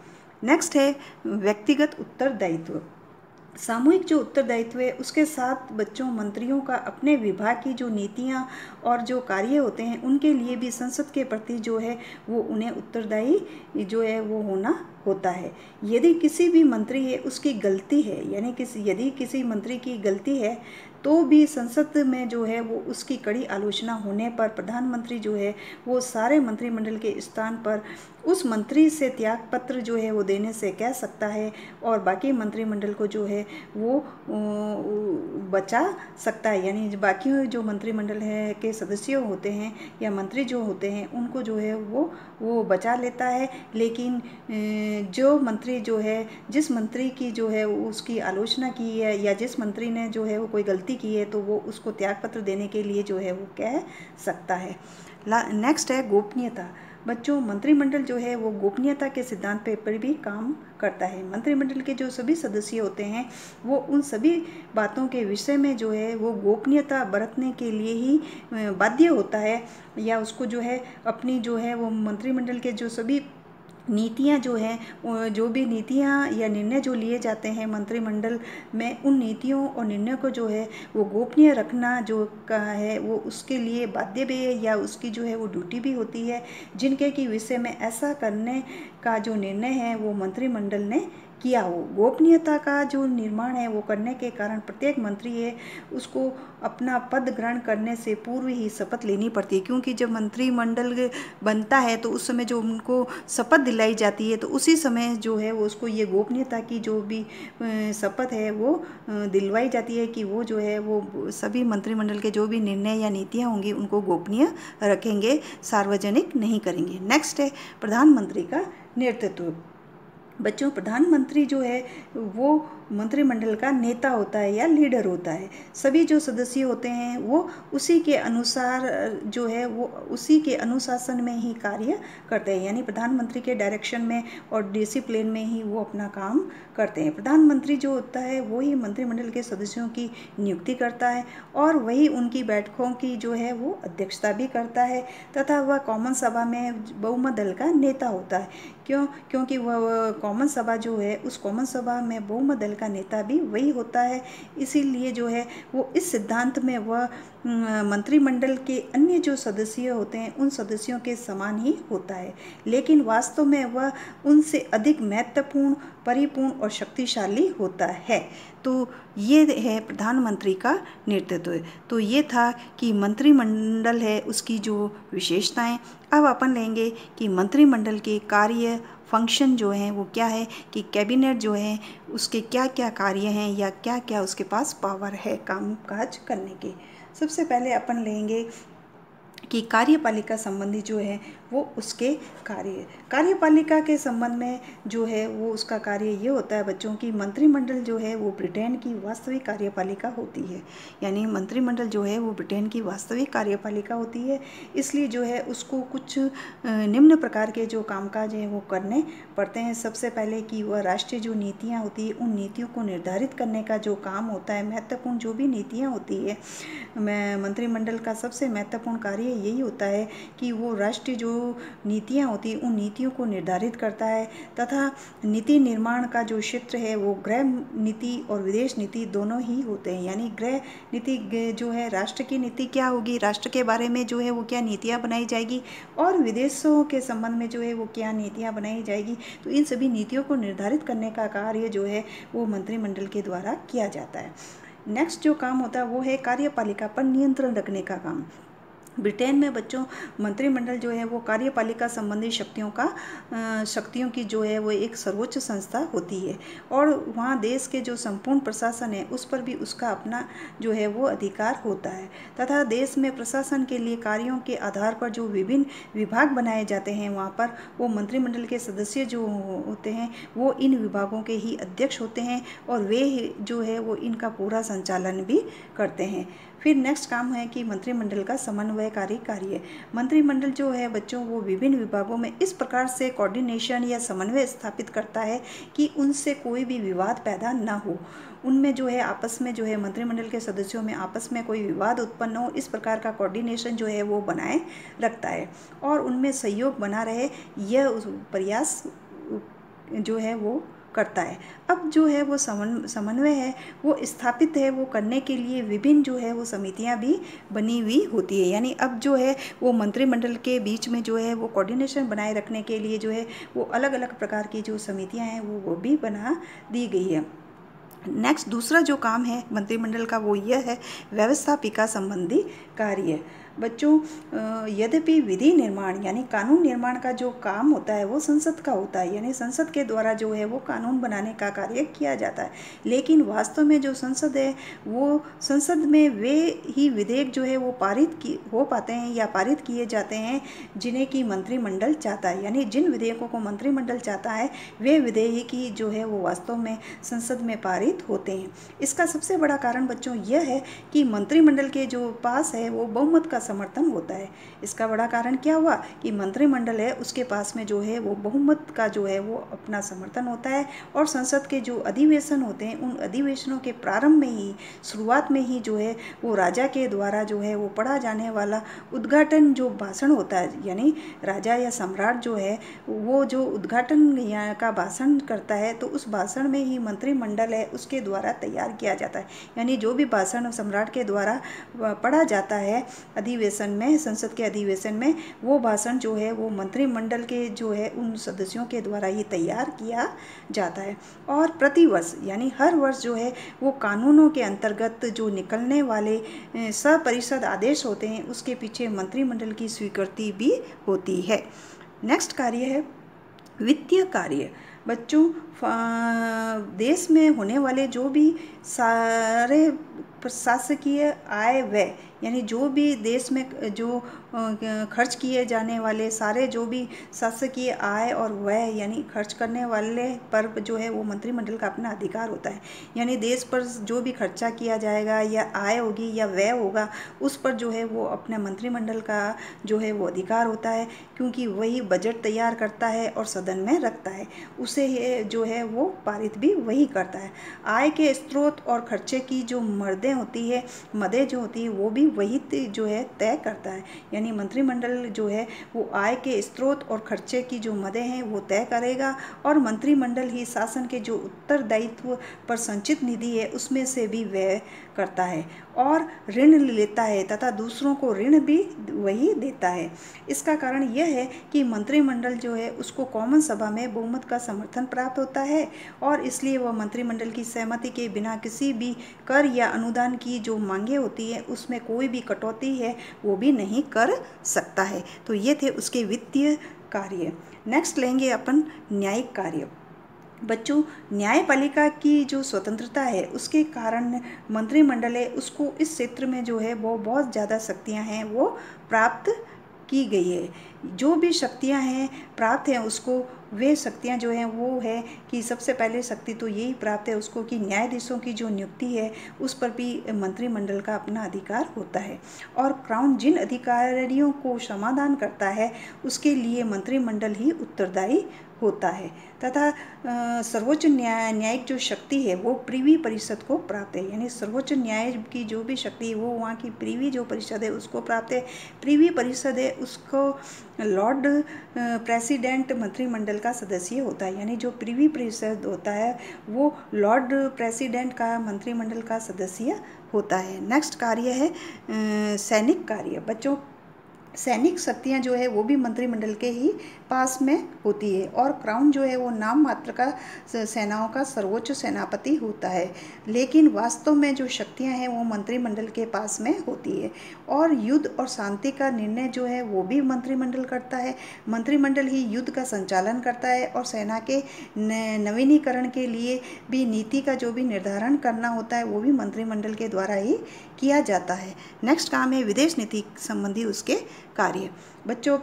नेक्स्ट है व्यक्तिगत उत्तरदायित्व। सामूहिक जो उत्तरदायित्व है उसके साथ बच्चों मंत्रियों का अपने विभाग की जो नीतियां और जो कार्य होते हैं उनके लिए भी संसद के प्रति जो है वो उन्हें उत्तरदायी जो है वो होना होता है। यदि किसी भी मंत्री है उसकी गलती है, यानी यदि किसी मंत्री की गलती है तो भी संसद में जो है वो उसकी कड़ी आलोचना होने पर प्रधानमंत्री जो है वो सारे मंत्रिमंडल के स्थान पर उस मंत्री से त्यागपत्र जो है वो देने से कह सकता है और बाकी मंत्रिमंडल को जो है वो बचा सकता है। यानी बाकी जो मंत्रिमंडल है के सदस्य होते हैं या मंत्री जो होते हैं उनको जो है वो बचा लेता है। लेकिन जो मंत्री जो है जिस मंत्री की जो है उसकी आलोचना की है या जिस मंत्री ने जो है वो कोई गलती गलती की है तो वो उसको त्यागपत्र देने के लिए जो है वो कह सकता है। नेक्स्ट है गोपनीयता। बच्चों, मंत्रिमंडल जो है वो गोपनीयता के सिद्धांत पर भी काम करता है। मंत्रिमंडल के जो सभी सदस्य होते हैं वो उन सभी बातों के विषय में जो है वो गोपनीयता बरतने के लिए ही बाध्य होता है, या उसको जो है अपनी जो है वो मंत्रिमंडल के जो सभी नीतियाँ जो हैं, जो भी नीतियाँ या निर्णय जो लिए जाते हैं मंत्रिमंडल में, उन नीतियों और निर्णयों को जो है वो गोपनीय रखना जो का है वो उसके लिए बाध्य भी है, या उसकी जो है वो ड्यूटी भी होती है, जिनके की विषय में ऐसा करने का जो निर्णय है वो मंत्रिमंडल ने किया हो। गोपनीयता का जो निर्माण है वो करने के कारण प्रत्येक मंत्री है उसको अपना पद ग्रहण करने से पूर्व ही शपथ लेनी पड़ती है, क्योंकि जब मंत्रिमंडल बनता है तो उस समय जो उनको शपथ दिलाई जाती है तो उसी समय जो है वो उसको ये गोपनीयता की जो भी शपथ है वो दिलवाई जाती है कि वो जो है वो सभी मंत्रिमंडल के जो भी निर्णय या नीतियाँ होंगी उनको गोपनीय रखेंगे, सार्वजनिक नहीं करेंगे। नेक्स्ट है प्रधानमंत्री का नेतृत्व। बच्चों, प्रधानमंत्री जो है वो मंत्रिमंडल का नेता होता है या लीडर होता है। सभी जो सदस्य होते हैं वो उसी के अनुसार जो है वो उसी के अनुशासन में ही कार्य करते हैं, यानी प्रधानमंत्री के डायरेक्शन में और डिसिप्लिन में ही वो अपना काम करते हैं। प्रधानमंत्री जो होता है वो ही मंत्रिमंडल के सदस्यों की नियुक्ति करता है और वही उनकी बैठकों की जो है वो अध्यक्षता भी करता है, तथा वह कॉमन सभा में बहुमत दल का नेता होता है। क्योंकि वह कॉमन सभा जो है उस कॉमन सभा में बहुमत दल का नेता भी वही होता है, इसीलिए जो है वो इस सिद्धांत में वह मंत्रिमंडल के अन्य जो सदस्य होते हैं उन सदस्यों के समान ही होता है, लेकिन वास्तव में वह उनसे अधिक महत्वपूर्ण, परिपूर्ण और शक्तिशाली होता है। तो ये है प्रधानमंत्री का नेतृत्व। तो ये था कि मंत्रिमंडल है उसकी जो विशेषताएं। अब अपन लेंगे कि मंत्रिमंडल के कार्य फंक्शन जो हैं वो क्या है, कि कैबिनेट जो है उसके क्या क्या कार्य हैं या क्या क्या उसके पास पावर है काम काज करने के। सबसे पहले अपन लेंगे कि कार्यपालिका संबंधी जो है वो उसके कार्यपालिका के संबंध में जो है वो उसका कार्य ये होता है बच्चों की, मंत्रिमंडल जो है वो ब्रिटेन की वास्तविक कार्यपालिका होती है, यानी मंत्रिमंडल जो है वो ब्रिटेन की वास्तविक कार्यपालिका होती है। इसलिए जो है उसको कुछ निम्न प्रकार के जो कामकाज हैं वो करने पड़ते हैं। सबसे पहले कि वह राष्ट्रीय जो नीतियाँ होती है उन नीतियों को निर्धारित करने का जो काम होता है, महत्वपूर्ण जो भी नीतियाँ होती है, मंत्रिमंडल का सबसे महत्वपूर्ण कार्य यही होता है कि वो राष्ट्रीय जो नीतियाँ होती हैं उन नीतियों को निर्धारित करता है, तथा नीति निर्माण का जो क्षेत्र है वो गृह नीति और विदेश नीति दोनों ही होते हैं। यानी गृह नीति जो है राष्ट्र की नीति क्या होगी, राष्ट्र के बारे में जो है वो क्या नीतियाँ बनाई जाएगी, और विदेशों के संबंध में जो है वो क्या नीतियाँ बनाई जाएगी। तो इन सभी नीतियों को निर्धारित करने का कार्य जो है वो मंत्रिमंडल के द्वारा किया जाता है। नेक्स्ट जो काम होता है वो है कार्यपालिका पर नियंत्रण रखने का काम। ब्रिटेन में बच्चों मंत्रिमंडल जो है वो कार्यपालिका संबंधी शक्तियों की जो है वो एक सर्वोच्च संस्था होती है, और वहाँ देश के जो संपूर्ण प्रशासन है उस पर भी उसका अपना जो है वो अधिकार होता है, तथा देश में प्रशासन के लिए कार्यों के आधार पर जो विभिन्न विभाग बनाए जाते हैं वहाँ पर वो मंत्रिमंडल के सदस्य जो होते हैं वो इन विभागों के ही अध्यक्ष होते हैं, और वे जो है वो इनका पूरा संचालन भी करते हैं। फिर नेक्स्ट काम है कि मंत्रिमंडल का समन्वयकारी कार्य। मंत्रिमंडल जो है बच्चों वो विभिन्न विभागों में इस प्रकार से कोऑर्डिनेशन या समन्वय स्थापित करता है कि उनसे कोई भी विवाद पैदा ना हो, उनमें जो है आपस में जो है मंत्रिमंडल के सदस्यों में आपस में कोई विवाद उत्पन्न हो, इस प्रकार का कोऑर्डिनेशन जो है वो बनाए रखता है, और उनमें सहयोग बना रहे यह प्रयास जो है वो करता है। अब जो है वो समन्वय है वो स्थापित है, वो करने के लिए विभिन्न जो है वो समितियां भी बनी हुई होती है। यानी अब जो है वो मंत्रिमंडल के बीच में जो है वो कोऑर्डिनेशन बनाए रखने के लिए जो है वो अलग अलग प्रकार की जो समितियां हैं वो भी बना दी गई है। नेक्स्ट दूसरा जो काम है मंत्रिमंडल का वो यह है व्यवस्थापिका संबंधी कार्य। बच्चों, यद्यपि विधि निर्माण यानी कानून निर्माण का जो काम होता है वो संसद का होता है, यानी संसद के द्वारा जो है वो कानून बनाने का कार्य किया जाता है। लेकिन वास्तव में जो संसद है वो संसद में वे ही विधेयक जो है वो हो पाते हैं या पारित किए जाते हैं जिन्हें कि मंत्रिमंडल चाहता है, यानी जिन विधेयकों को मंत्रिमंडल चाहता है वे विधेयक ही जो है वो वास्तव में संसद में पारित होते हैं। इसका सबसे बड़ा कारण बच्चों यह है कि मंत्रिमंडल के जो पास है वो बहुमत का समर्थन होता है। इसका बड़ा कारण क्या हुआ कि मंत्रिमंडल है उसके पास में जो है वो बहुमत का जो है वो अपना समर्थन होता है, और संसद के जो अधिवेशन होते हैं उन अधिवेशनों के प्रारंभ में ही, शुरुआत में ही जो है वो राजा के द्वारा जो है वो पढ़ा जाने वाला उद्घाटन जो भाषण होता है, यानी राजा या सम्राट जो है वो जो उद्घाटन का भाषण करता है तो उस भाषण में ही मंत्रिमंडल है उसके द्वारा तैयार किया जाता है। यानी जो भी भाषण सम्राट के द्वारा पढ़ा जाता है अधिवेशन में, संसद के अधिवेशन में, वो भाषण जो है वो मंत्रिमंडल के जो है उन सदस्यों के द्वारा ही तैयार किया जाता है। और प्रतिवर्ष यानी हर वर्ष जो है वो कानूनों के अंतर्गत जो निकलने वाले सपरिषद आदेश होते हैं उसके पीछे मंत्रिमंडल की स्वीकृति भी होती है। नेक्स्ट कार्य है वित्तीय कार्य। बच्चों, देश में होने वाले जो भी सारे प्रशासकीय आय व्यय, यानी जो भी देश में जो खर्च किए जाने वाले सारे जो भी शासकीय आय और व्यय यानी खर्च करने वाले पर जो है वो मंत्रिमंडल का अपना अधिकार होता है। यानी देश पर जो भी खर्चा किया जाएगा या आय होगी या व्यय होगा उस पर जो है वो अपने मंत्रिमंडल का जो है वो अधिकार होता है, क्योंकि वही बजट तैयार करता है और सदन में रखता है, उसे जो है वो पारित भी वही करता है। आय के स्रोत और खर्चे की जो मदें जो होती है वो भी वही जो है तय करता है। यानी मंत्रिमंडल जो है वो आय के स्रोत और खर्चे की जो मदें हैं वो तय करेगा, और मंत्रिमंडल ही शासन के जो उत्तरदायित्व पर संचित निधि है उसमें से भी व्यय करता है और ऋण लेता है तथा दूसरों को ऋण भी वही देता है। इसका कारण यह है कि मंत्रिमंडल जो है उसको कॉमन सभा में बहुमत का समर्थन प्राप्त होता है, और इसलिए वह मंत्रिमंडल की सहमति के बिना किसी भी कर या अनुदान की जो मांगे होती है उसमें कोई भी कटौती है वो भी नहीं कर सकता है। तो ये थे उसके वित्तीय कार्य। नेक्स्ट लेंगे अपन न्यायिक कार्य। बच्चों, न्यायपालिका की जो स्वतंत्रता है उसके कारण मंत्रिमंडल है उसको इस क्षेत्र में जो है वो बहुत ज़्यादा शक्तियां हैं वो प्राप्त की गई है। जो भी शक्तियां हैं प्राप्त हैं उसको, वे शक्तियां जो हैं वो है कि सबसे पहले शक्ति तो यही प्राप्त है उसको कि न्यायाधीशों की जो नियुक्ति है उस पर भी मंत्रिमंडल का अपना अधिकार होता है, और क्राउन जिन अधिकारियों को समाधान करता है उसके लिए मंत्रिमंडल ही उत्तरदायी होता है, तथा सर्वोच्च न्यायिक जो शक्ति है वो प्रीवी परिषद को प्राप्त है। यानी सर्वोच्च न्याय की जो भी शक्ति है वो वहाँ की प्रीवी जो परिषद है उसको प्राप्त है। प्रीवी परिषद है उसको लॉर्ड प्रेसिडेंट मंत्रिमंडल का सदस्य होता है, यानी जो प्रीवी परिषद होता है वो लॉर्ड प्रेसिडेंट का मंत्रिमंडल का सदस्य होता है। नेक्स्ट कार्य है सैनिक कार्य। बच्चों, सैनिक शक्तियां जो है वो भी मंत्रिमंडल के ही पास में होती है, और क्राउन जो है वो नाम मात्र का सेनाओं का सर्वोच्च सेनापति होता है, लेकिन वास्तव में जो शक्तियां हैं वो मंत्रिमंडल के पास में होती है। और युद्ध और शांति का निर्णय जो है वो भी मंत्रिमंडल करता है। मंत्रिमंडल ही युद्ध का संचालन करता है, और सेना के नवीनीकरण के लिए भी नीति का जो भी निर्धारण करना होता है वो भी मंत्रिमंडल के द्वारा ही किया जाता है। नेक्स्ट काम है विदेश नीति संबंधी उसके कार्य। बच्चों,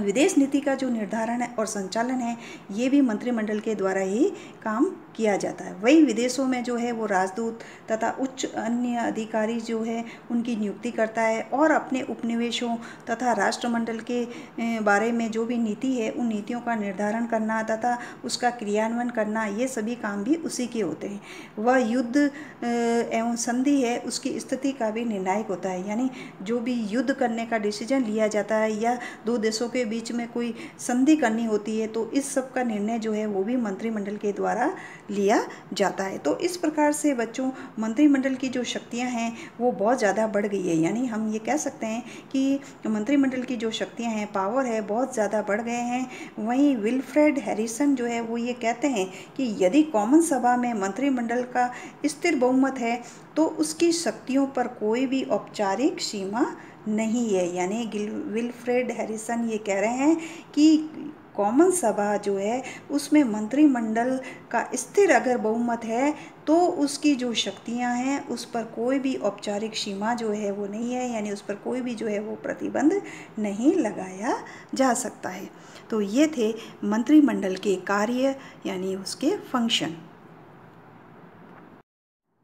विदेश नीति का जो निर्धारण है और संचालन है ये भी मंत्रिमंडल के द्वारा ही काम किया जाता है। वही विदेशों में जो है वो राजदूत तथा उच्च अन्य अधिकारी जो है उनकी नियुक्ति करता है, और अपने उपनिवेशों तथा राष्ट्रमंडल के बारे में जो भी नीति है उन नीतियों का निर्धारण करना तथा उसका क्रियान्वयन करना, ये सभी काम भी उसी के होते हैं। वह युद्ध एवं संधि है उसकी स्थिति का भी निर्णायक होता है, यानी जो भी युद्ध करने का डिसीजन लिया जाता है या दो देशों के बीच में कोई संधि करनी होती है तो इस सब का निर्णय जो है वो भी मंत्रिमंडल के द्वारा लिया जाता है। तो इस प्रकार से बच्चों मंत्रिमंडल की जो शक्तियां हैं वो बहुत ज़्यादा बढ़ गई है, यानी हम ये कह सकते हैं कि मंत्रिमंडल की जो शक्तियां हैं, पावर है, बहुत ज़्यादा बढ़ गए हैं। वहीं विल्फ्रेड हैरिसन जो है वो ये कहते हैं कि यदि कॉमन सभा में मंत्रिमंडल का स्थिर बहुमत है तो उसकी शक्तियों पर कोई भी औपचारिक सीमा नहीं है। यानी विल्फ्रेड हैरिसन ये कह रहे हैं कि कॉमन सभा जो है उसमें मंत्रिमंडल का स्थिर अगर बहुमत है तो उसकी जो शक्तियां हैं उस पर कोई भी औपचारिक सीमा जो है वो नहीं है, यानी उस पर कोई भी जो है वो प्रतिबंध नहीं लगाया जा सकता है। तो ये थे मंत्रिमंडल के कार्य यानी उसके फंक्शन।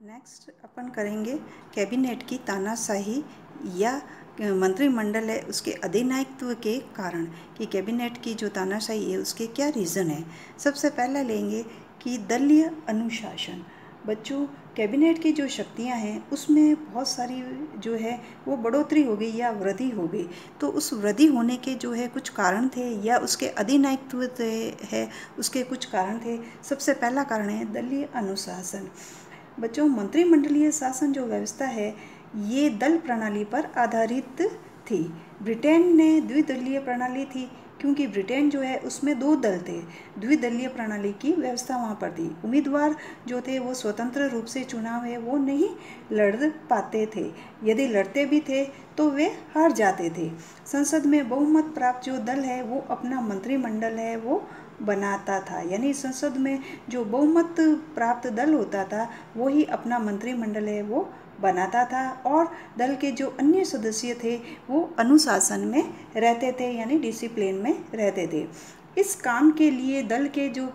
नेक्स्ट अपन करेंगे कैबिनेट की तानाशाही या मंत्रिमंडल है उसके अधिनायकत्व के कारण, कि कैबिनेट की जो तानाशाही है उसके क्या रीज़न है। सबसे पहला लेंगे कि दलीय अनुशासन। बच्चों कैबिनेट की जो शक्तियां हैं उसमें बहुत सारी जो है वो बढ़ोतरी हो गई या वृद्धि हो गई। तो उस वृद्धि होने के जो है कुछ कारण थे या उसके अधिनायकत्व है उसके कुछ कारण थे। सबसे पहला कारण है दलीय अनुशासन। बच्चों मंत्रिमंडलीय शासन जो व्यवस्था है ये दल प्रणाली पर आधारित थी। ब्रिटेन ने द्विदलीय प्रणाली थी क्योंकि ब्रिटेन जो है उसमें 2 दल थे। द्विदलीय प्रणाली की व्यवस्था वहाँ पर थी। उम्मीदवार जो थे वो स्वतंत्र रूप से चुनाव है वो नहीं लड़ पाते थे, यदि लड़ते भी थे तो वे हार जाते थे। संसद में बहुमत प्राप्त जो दल है वो अपना मंत्रिमंडल है वो बनाता था, यानी संसद में जो बहुमत प्राप्त दल होता था वो ही अपना मंत्रिमंडल है वो बनाता था और दल के जो अन्य सदस्य थे वो अनुशासन में रहते थे, यानी डिसिप्लिन में रहते थे। इस काम के लिए दल के जो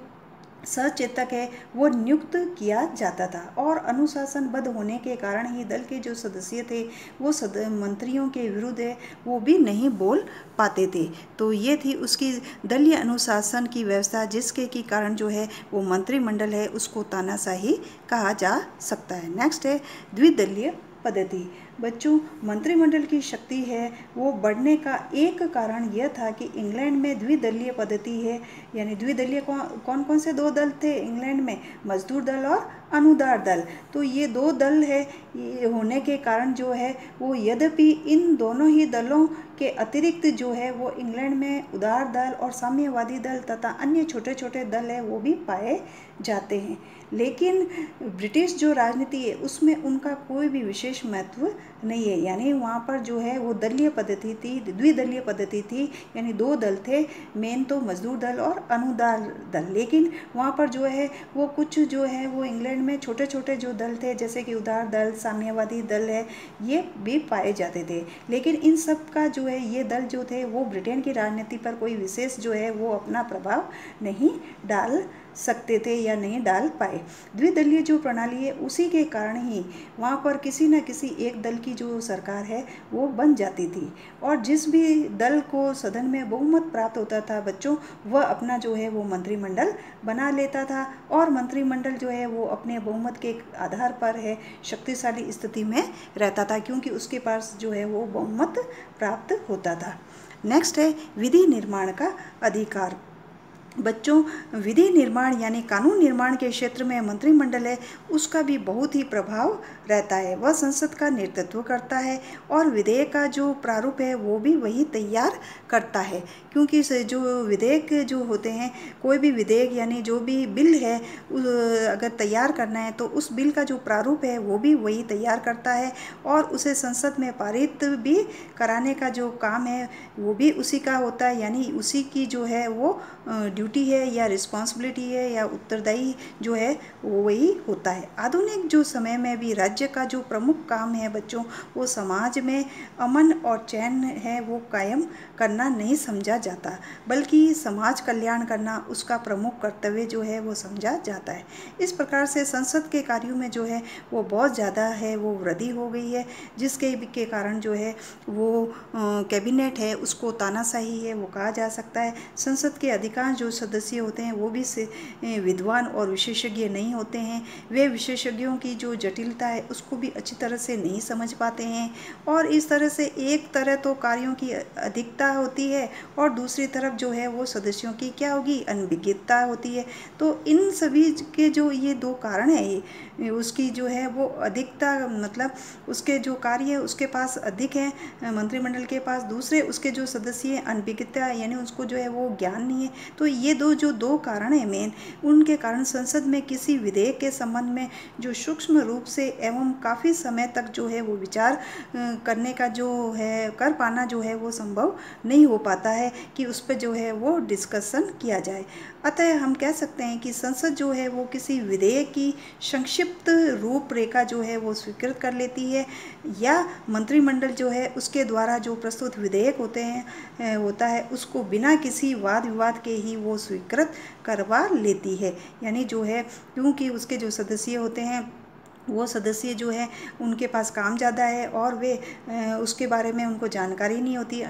सचेतक है वो नियुक्त किया जाता था और अनुशासनबद्ध होने के कारण ही दल के जो सदस्य थे वो मंत्रियों के विरुद्ध है वो भी नहीं बोल पाते थे। तो ये थी उसकी दलीय अनुशासन की व्यवस्था जिसके की कारण जो है वो मंत्रिमंडल है उसको तानाशाही कहा जा सकता है। नेक्स्ट है द्विदलीय पद्धति। बच्चों मंत्रिमंडल की शक्ति है वो बढ़ने का एक कारण यह था कि इंग्लैंड में द्विदलीय पद्धति है, यानी द्विदलीय कौन कौन से 2 दल थे इंग्लैंड में, मजदूर दल और अनुदार दल। तो ये 2 दल है ये होने के कारण जो है वो यद्यपि इन दोनों ही दलों के अतिरिक्त जो है वो इंग्लैंड में उदार दल और साम्यवादी दल तथा अन्य छोटे छोटे दल है वो भी पाए जाते हैं, लेकिन ब्रिटिश जो राजनीति है उसमें उनका कोई भी विशेष महत्व नहीं है। यानी वहाँ पर जो है वो दलीय पद्धति थी, द्विदलीय पद्धति थी, यानी 2 दल थे, मेन तो मजदूर दल और अनुदार दल। लेकिन वहाँ पर जो है वो कुछ जो है वो इंग्लैंड में छोटे छोटे जो दल थे जैसे कि उदार दल, साम्यवादी दल है ये भी पाए जाते थे। लेकिन इन सब का जो है ये दल जो थे वो ब्रिटेन की राजनीति पर कोई विशेष जो है वो अपना प्रभाव नहीं डाल सकते थे या नहीं डाल पाए। द्विदलीय जो प्रणाली है उसी के कारण ही वहाँ पर किसी न किसी एक दल की जो सरकार है वो बन जाती थी और जिस भी दल को सदन में बहुमत प्राप्त होता था बच्चों वह अपना जो है वो मंत्रिमंडल बना लेता था और मंत्रिमंडल जो है वो अपने बहुमत के आधार पर है शक्तिशाली स्थिति में रहता था क्योंकि उसके पास जो है वो बहुमत प्राप्त होता था। नेक्स्ट है विधि निर्माण का अधिकार। बच्चों विधि निर्माण यानी कानून निर्माण के क्षेत्र में मंत्रिमंडल है उसका भी बहुत ही प्रभाव रहता है। वह संसद का नेतृत्व करता है और विधेयक का जो प्रारूप है वो भी वही तैयार करता है, क्योंकि जो विधेयक जो होते हैं कोई भी विधेयक यानी जो भी बिल है अगर तैयार करना है तो उस बिल का जो प्रारूप है वो भी वही तैयार करता है और उसे संसद में पारित भी कराने का जो काम है वो भी उसी का होता है, यानी उसी की जो है वो ड्यूटी है या रिस्पॉन्सिबिलिटी है या उत्तरदायी जो है वो वही होता है। आधुनिक जो समय में भी राज्य का जो प्रमुख काम है बच्चों वो समाज में अमन और चैन है वो कायम करना नहीं समझा जाता, बल्कि समाज कल्याण करना उसका प्रमुख कर्तव्य जो है वो समझा जाता है। इस प्रकार से संसद के कार्यों में जो है वो बहुत ज़्यादा है वो वृद्धि हो गई है जिसके कारण जो है वो कैबिनेट है उसको तानाशाही है वो कहा जा सकता है। संसद के अधिकांश जो सदस्य होते हैं वो भी विद्वान और विशेषज्ञ नहीं होते हैं। वे विशेषज्ञों की जो जटिलता है उसको भी अच्छी तरह से नहीं समझ पाते हैं, और इस तरह से एक तरह तो कार्यों की अधिकता होती है और दूसरी तरफ जो है वो सदस्यों की क्या होगी, अनभिज्ञता होती है। तो इन सभी के जो ये दो कारण है, उसकी जो है वो अधिकता, मतलब उसके जो कार्य है उसके पास अधिक है मंत्रिमंडल के पास, दूसरे उसके जो सदस्य अनभिज्ञता यानी उसको जो है वो ज्ञान नहीं है। तो ये दो कारण है मेन, उनके कारण संसद में किसी विधेयक के संबंध में जो सूक्ष्म रूप से एवं काफ़ी समय तक जो है वो विचार करने का जो है कर पाना जो है वो संभव नहीं हो पाता है कि उस पर जो है वो डिस्कशन किया जाए। अतः हम कह सकते हैं कि संसद जो है वो किसी विधेयक की संक्षिप्त रूपरेखा जो है वो स्वीकृत कर लेती है, या मंत्रिमंडल जो है उसके द्वारा जो प्रस्तुत विधेयक होता है उसको बिना किसी वाद विवाद के ही वो स्वीकृत करवा लेती है। यानी जो है क्योंकि उसके जो सदस्य होते हैं वो सदस्य जो है उनके पास काम ज़्यादा है और वे उसके बारे में उनको जानकारी नहीं होती,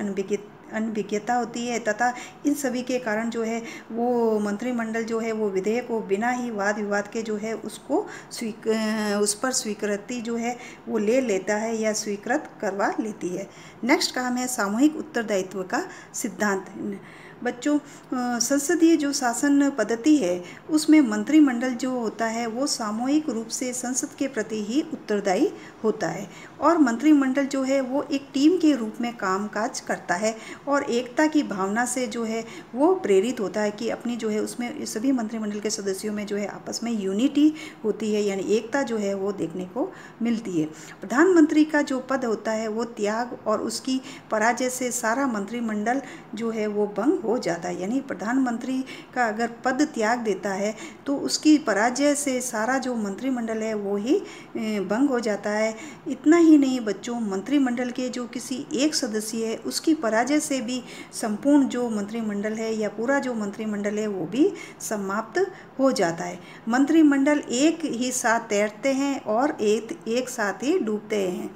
अनभिज्ञता होती है, तथा इन सभी के कारण जो है वो मंत्रिमंडल जो है वो विधेयक को बिना ही वाद विवाद के जो है उसको उस पर स्वीकृति जो है वो ले लेता है या स्वीकृत करवा लेती है। नेक्स्ट काम है सामूहिक उत्तरदायित्व का सिद्धांत। बच्चों, संसदीय जो शासन पद्धति है उसमें मंत्रिमंडल जो होता है वो सामूहिक रूप से संसद के प्रति ही उत्तरदायी होता है, और मंत्रिमंडल जो है वो एक टीम के रूप में कामकाज करता है और एकता की भावना से जो है वो प्रेरित होता है कि अपनी जो है उसमें सभी मंत्रिमंडल के सदस्यों में जो है आपस में यूनिटी होती है, यानी एकता जो है वो देखने को मिलती है। प्रधानमंत्री का जो पद होता है वो त्याग और उसकी पराजय से सारा मंत्रिमंडल जो है वो भंग हो जाता है। यानी प्रधानमंत्री का अगर पद त्याग देता है तो उसकी पराजय से सारा जो मंत्रिमंडल है वो ही भंग हो जाता है। इतना ही नहीं बच्चों, मंत्रिमंडल के जो किसी एक सदस्य है उसकी पराजय से भी संपूर्ण जो मंत्रिमंडल है या पूरा जो मंत्रिमंडल है वो भी समाप्त हो जाता है। मंत्रिमंडल एक ही साथ तैरते हैं और एक साथ ही डूबते हैं।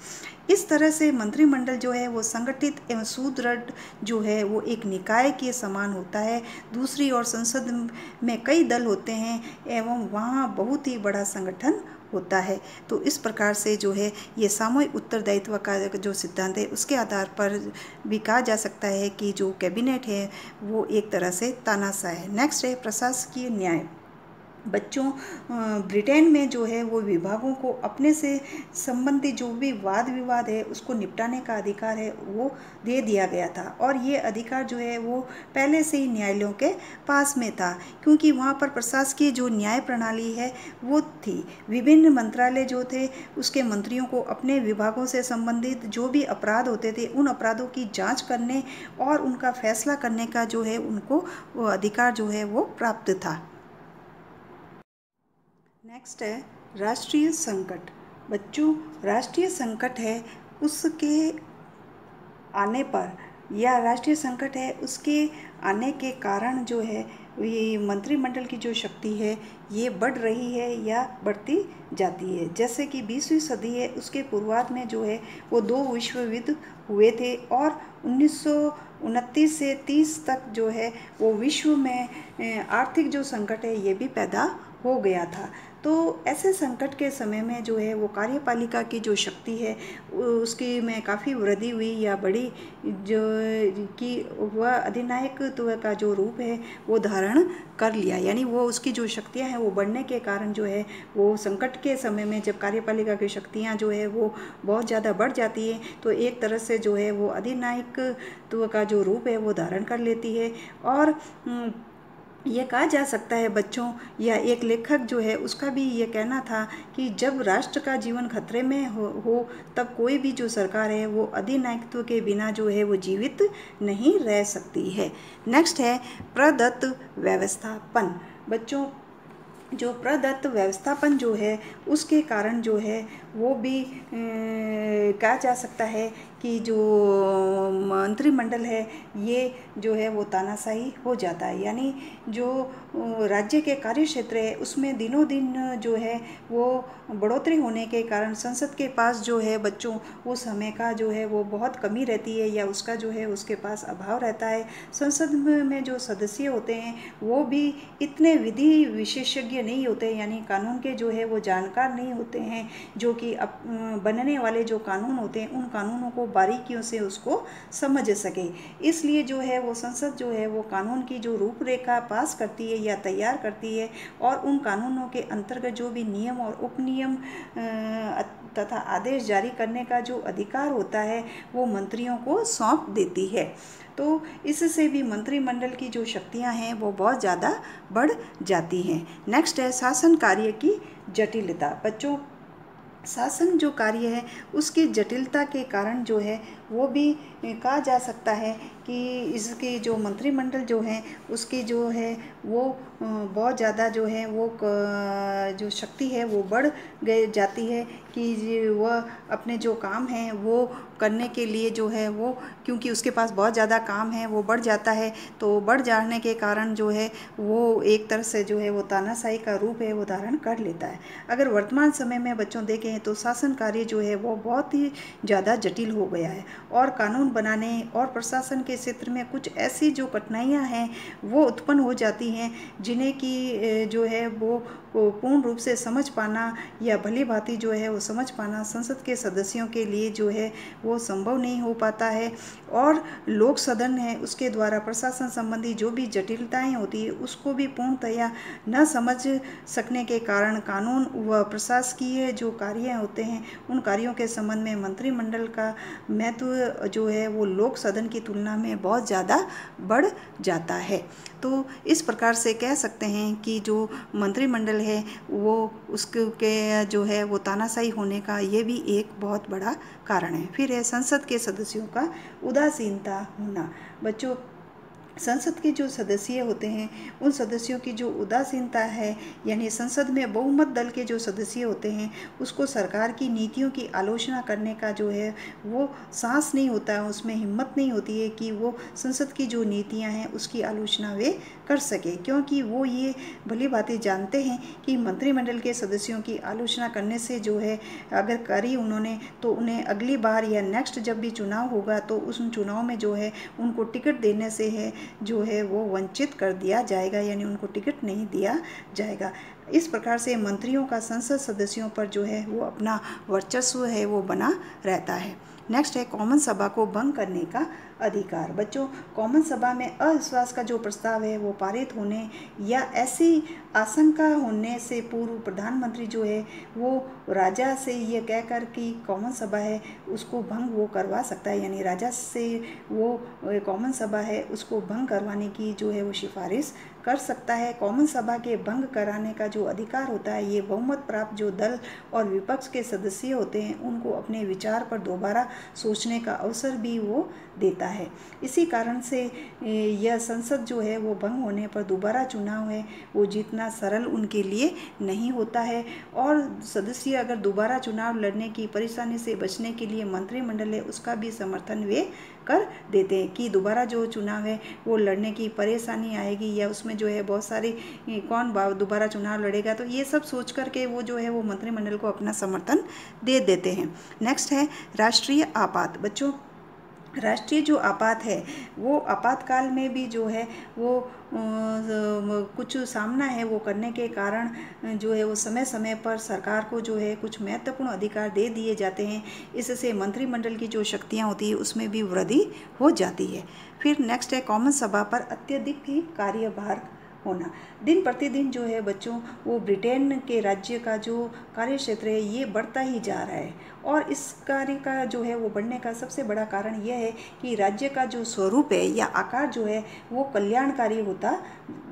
इस तरह से मंत्रिमंडल जो है वो संगठित एवं सुदृढ़ जो है वो एक निकाय के समान होता है। दूसरी ओर संसद में कई दल होते हैं एवं वहाँ बहुत ही बड़ा संगठन होता है। तो इस प्रकार से जो है ये सामूहिक उत्तरदायित्व का जो सिद्धांत है उसके आधार पर भी कहा जा सकता है कि जो कैबिनेट है वो एक तरह से तानाशाह है। नेक्स्ट है प्रशासकीय न्याय। बच्चों, ब्रिटेन में जो है वो विभागों को अपने से संबंधित जो भी वाद विवाद है उसको निपटाने का अधिकार है वो दे दिया गया था, और ये अधिकार जो है वो पहले से ही न्यायालयों के पास में था, क्योंकि वहाँ पर प्रशासकीय जो न्याय प्रणाली है वो थी। विभिन्न मंत्रालय जो थे उसके मंत्रियों को अपने विभागों से संबंधित जो भी अपराध होते थे उन अपराधों की जाँच करने और उनका फैसला करने का जो है उनको वो अधिकार जो है वो प्राप्त था। नेक्स्ट है राष्ट्रीय संकट। बच्चों, राष्ट्रीय संकट है उसके आने पर या राष्ट्रीय संकट है उसके आने के कारण जो है ये मंत्रिमंडल की जो शक्ति है ये बढ़ रही है या बढ़ती जाती है। जैसे कि 20वीं सदी है उसके पूर्वार्ध में जो है वो 2 विश्व युद्ध हुए थे और 1929 से 30 तक जो है वो विश्व में आर्थिक जो संकट है ये भी पैदा हो गया था। तो ऐसे संकट के समय में जो है वो कार्यपालिका की जो शक्ति है उसकी में काफ़ी वृद्धि हुई या बढ़ी, जो कि वह अधिनायकत्व का जो रूप है वो धारण कर लिया। यानी वो उसकी जो शक्तियां हैं वो बढ़ने के कारण जो है वो संकट के समय में जब कार्यपालिका की शक्तियां जो है वो बहुत ज़्यादा बढ़ जाती है तो एक तरह से जो है वो अधिनायकत्व का जो रूप है वो धारण कर लेती है। और यह कहा जा सकता है बच्चों, या एक लेखक जो है उसका भी ये कहना था कि जब राष्ट्र का जीवन खतरे में हो तब कोई भी जो सरकार है वो अधिनायकत्व के बिना जो है वो जीवित नहीं रह सकती है। नेक्स्ट है प्रदत्त व्यवस्थापन। बच्चों, जो प्रदत्त व्यवस्थापन जो है उसके कारण जो है वो भी कहा जा सकता है कि जो मंत्रिमंडल है ये जो है वो तानाशाही हो जाता है, यानी जो राज्य के कार्य क्षेत्र है उसमें दिनों दिन जो है वो बढ़ोतरी होने के कारण संसद के पास जो है बच्चों उस समय का जो है वो बहुत कमी रहती है या उसका जो है उसके पास अभाव रहता है। संसद में जो सदस्य होते हैं वो भी इतने विधि विशेषज्ञ नहीं होते, यानी कानून के जो है वो जानकार नहीं होते हैं, जो कि बनने वाले जो कानून होते हैं उन कानूनों को बारीकियों से उसको समझ सके। इसलिए जो है वो संसद जो है वो कानून की जो रूपरेखा पास करती है या तैयार करती है और उन कानूनों के अंतर्गत जो भी नियम और उपनियम तथा आदेश जारी करने का जो अधिकार होता है वो मंत्रियों को सौंप देती है। तो इससे भी मंत्रिमंडल की जो शक्तियां हैं वो बहुत ज़्यादा बढ़ जाती हैं। नेक्स्ट है शासन कार्य की जटिलता। बच्चों, शासन जो कार्य है उसकी जटिलता के कारण जो है वो भी कहा जा सकता है कि इसके जो मंत्रिमंडल जो है उसकी जो है वो बहुत ज़्यादा जो है वो जो शक्ति है वो बढ़ गई जाती है कि वह अपने जो काम हैं वो करने के लिए जो है वो, क्योंकि उसके पास बहुत ज़्यादा काम है वो बढ़ जाता है, तो बढ़ जाने के कारण जो है वो एक तरह से जो है वो तानाशाही का रूप है वो धारण कर लेता है। अगर वर्तमान समय में बच्चों देखें तो शासन कार्य जो है वो बहुत ही ज़्यादा जटिल हो गया है और कानून बनाने और प्रशासन के क्षेत्र में कुछ ऐसी जो कठिनाइयाँ हैं वो उत्पन्न हो जाती हैं जिन्हें कि जो है वो पूर्ण रूप से समझ पाना या भली भांति जो है वो समझ पाना संसद के सदस्यों के लिए जो है वो संभव नहीं हो पाता है। और लोक सदन है उसके द्वारा प्रशासन संबंधी जो भी जटिलताएं होती है उसको भी पूर्णतया न समझ सकने के कारण कानून व प्रशासकीय जो कार्य होते हैं उन कार्यों के संबंध में मंत्रिमंडल का महत्व जो है वो लोक सदन की तुलना में बहुत ज़्यादा बढ़ जाता है। तो इस प्रकार से कह सकते हैं कि जो मंत्रिमंडल है वो उसके जो है वो तानाशाही होने का ये भी एक बहुत बड़ा कारण है। फिर है संसद के सदस्यों का उदासीनता होना। बच्चों, संसद के जो सदस्य होते हैं उन सदस्यों की जो उदासीनता है, यानी संसद में बहुमत दल के जो सदस्य होते हैं उसको सरकार की नीतियों की आलोचना करने का जो है वो साहस नहीं होता है, उसमें हिम्मत नहीं होती है कि वो संसद की जो नीतियां हैं उसकी आलोचना वे कर सके, क्योंकि वो ये भली भांति जानते हैं कि मंत्रिमंडल के सदस्यों की आलोचना करने से जो है अगर करी उन्होंने तो उन्हें अगली बार या नेक्स्ट जब भी चुनाव होगा तो उस चुनाव में जो है उनको टिकट देने से है जो है वो वंचित कर दिया जाएगा, यानी उनको टिकट नहीं दिया जाएगा। इस प्रकार से मंत्रियों का संसद सदस्यों पर जो है वो अपना वर्चस्व है वो बना रहता है। नेक्स्ट है कॉमन सभा को भंग करने का अधिकार। बच्चों, कॉमन सभा में अविश्वास का जो प्रस्ताव है वो पारित होने या ऐसी आशंका होने से पूर्व प्रधानमंत्री जो है वो राजा से ये कहकर कि कॉमन सभा है उसको भंग वो करवा सकता है, यानी राजा से वो कॉमन सभा है उसको भंग करवाने की जो है वो सिफारिश कर सकता है। कॉमन सभा के भंग कराने का जो अधिकार होता है ये बहुमत प्राप्त जो दल और विपक्ष के सदस्य होते हैं उनको अपने विचार पर दोबारा सोचने का अवसर भी वो देता है। इसी कारण से यह संसद जो है वो भंग होने पर दोबारा चुनाव है वो जीतना सरल उनके लिए नहीं होता है और सदस्य अगर दोबारा चुनाव लड़ने की परेशानी से बचने के लिए मंत्रिमंडल है उसका भी समर्थन वे कर देते हैं कि दोबारा जो चुनाव है वो लड़ने की परेशानी आएगी या उसमें जो है बहुत सारी कौन दोबारा चुनाव लड़ेगा, तो ये सब सोच करके वो जो है वो मंत्रिमंडल को अपना समर्थन दे देते हैं। नेक्स्ट है राष्ट्रीय आपात। बच्चों, राष्ट्रीय जो आपात है वो आपातकाल में भी जो है वो कुछ सामना है वो करने के कारण जो है वो समय समय पर सरकार को जो है कुछ महत्वपूर्ण अधिकार दे दिए जाते हैं। इससे मंत्रिमंडल की जो शक्तियां होती है उसमें भी वृद्धि हो जाती है। फिर नेक्स्ट है कॉमन सभा पर अत्यधिक ही कार्यभार होना। दिन प्रतिदिन जो है बच्चों वो ब्रिटेन के राज्य का जो कार्य क्षेत्र है ये बढ़ता ही जा रहा है और इस कार्य का जो है वो बढ़ने का सबसे बड़ा कारण यह है कि राज्य का जो स्वरूप है या आकार जो है वो कल्याणकारी होता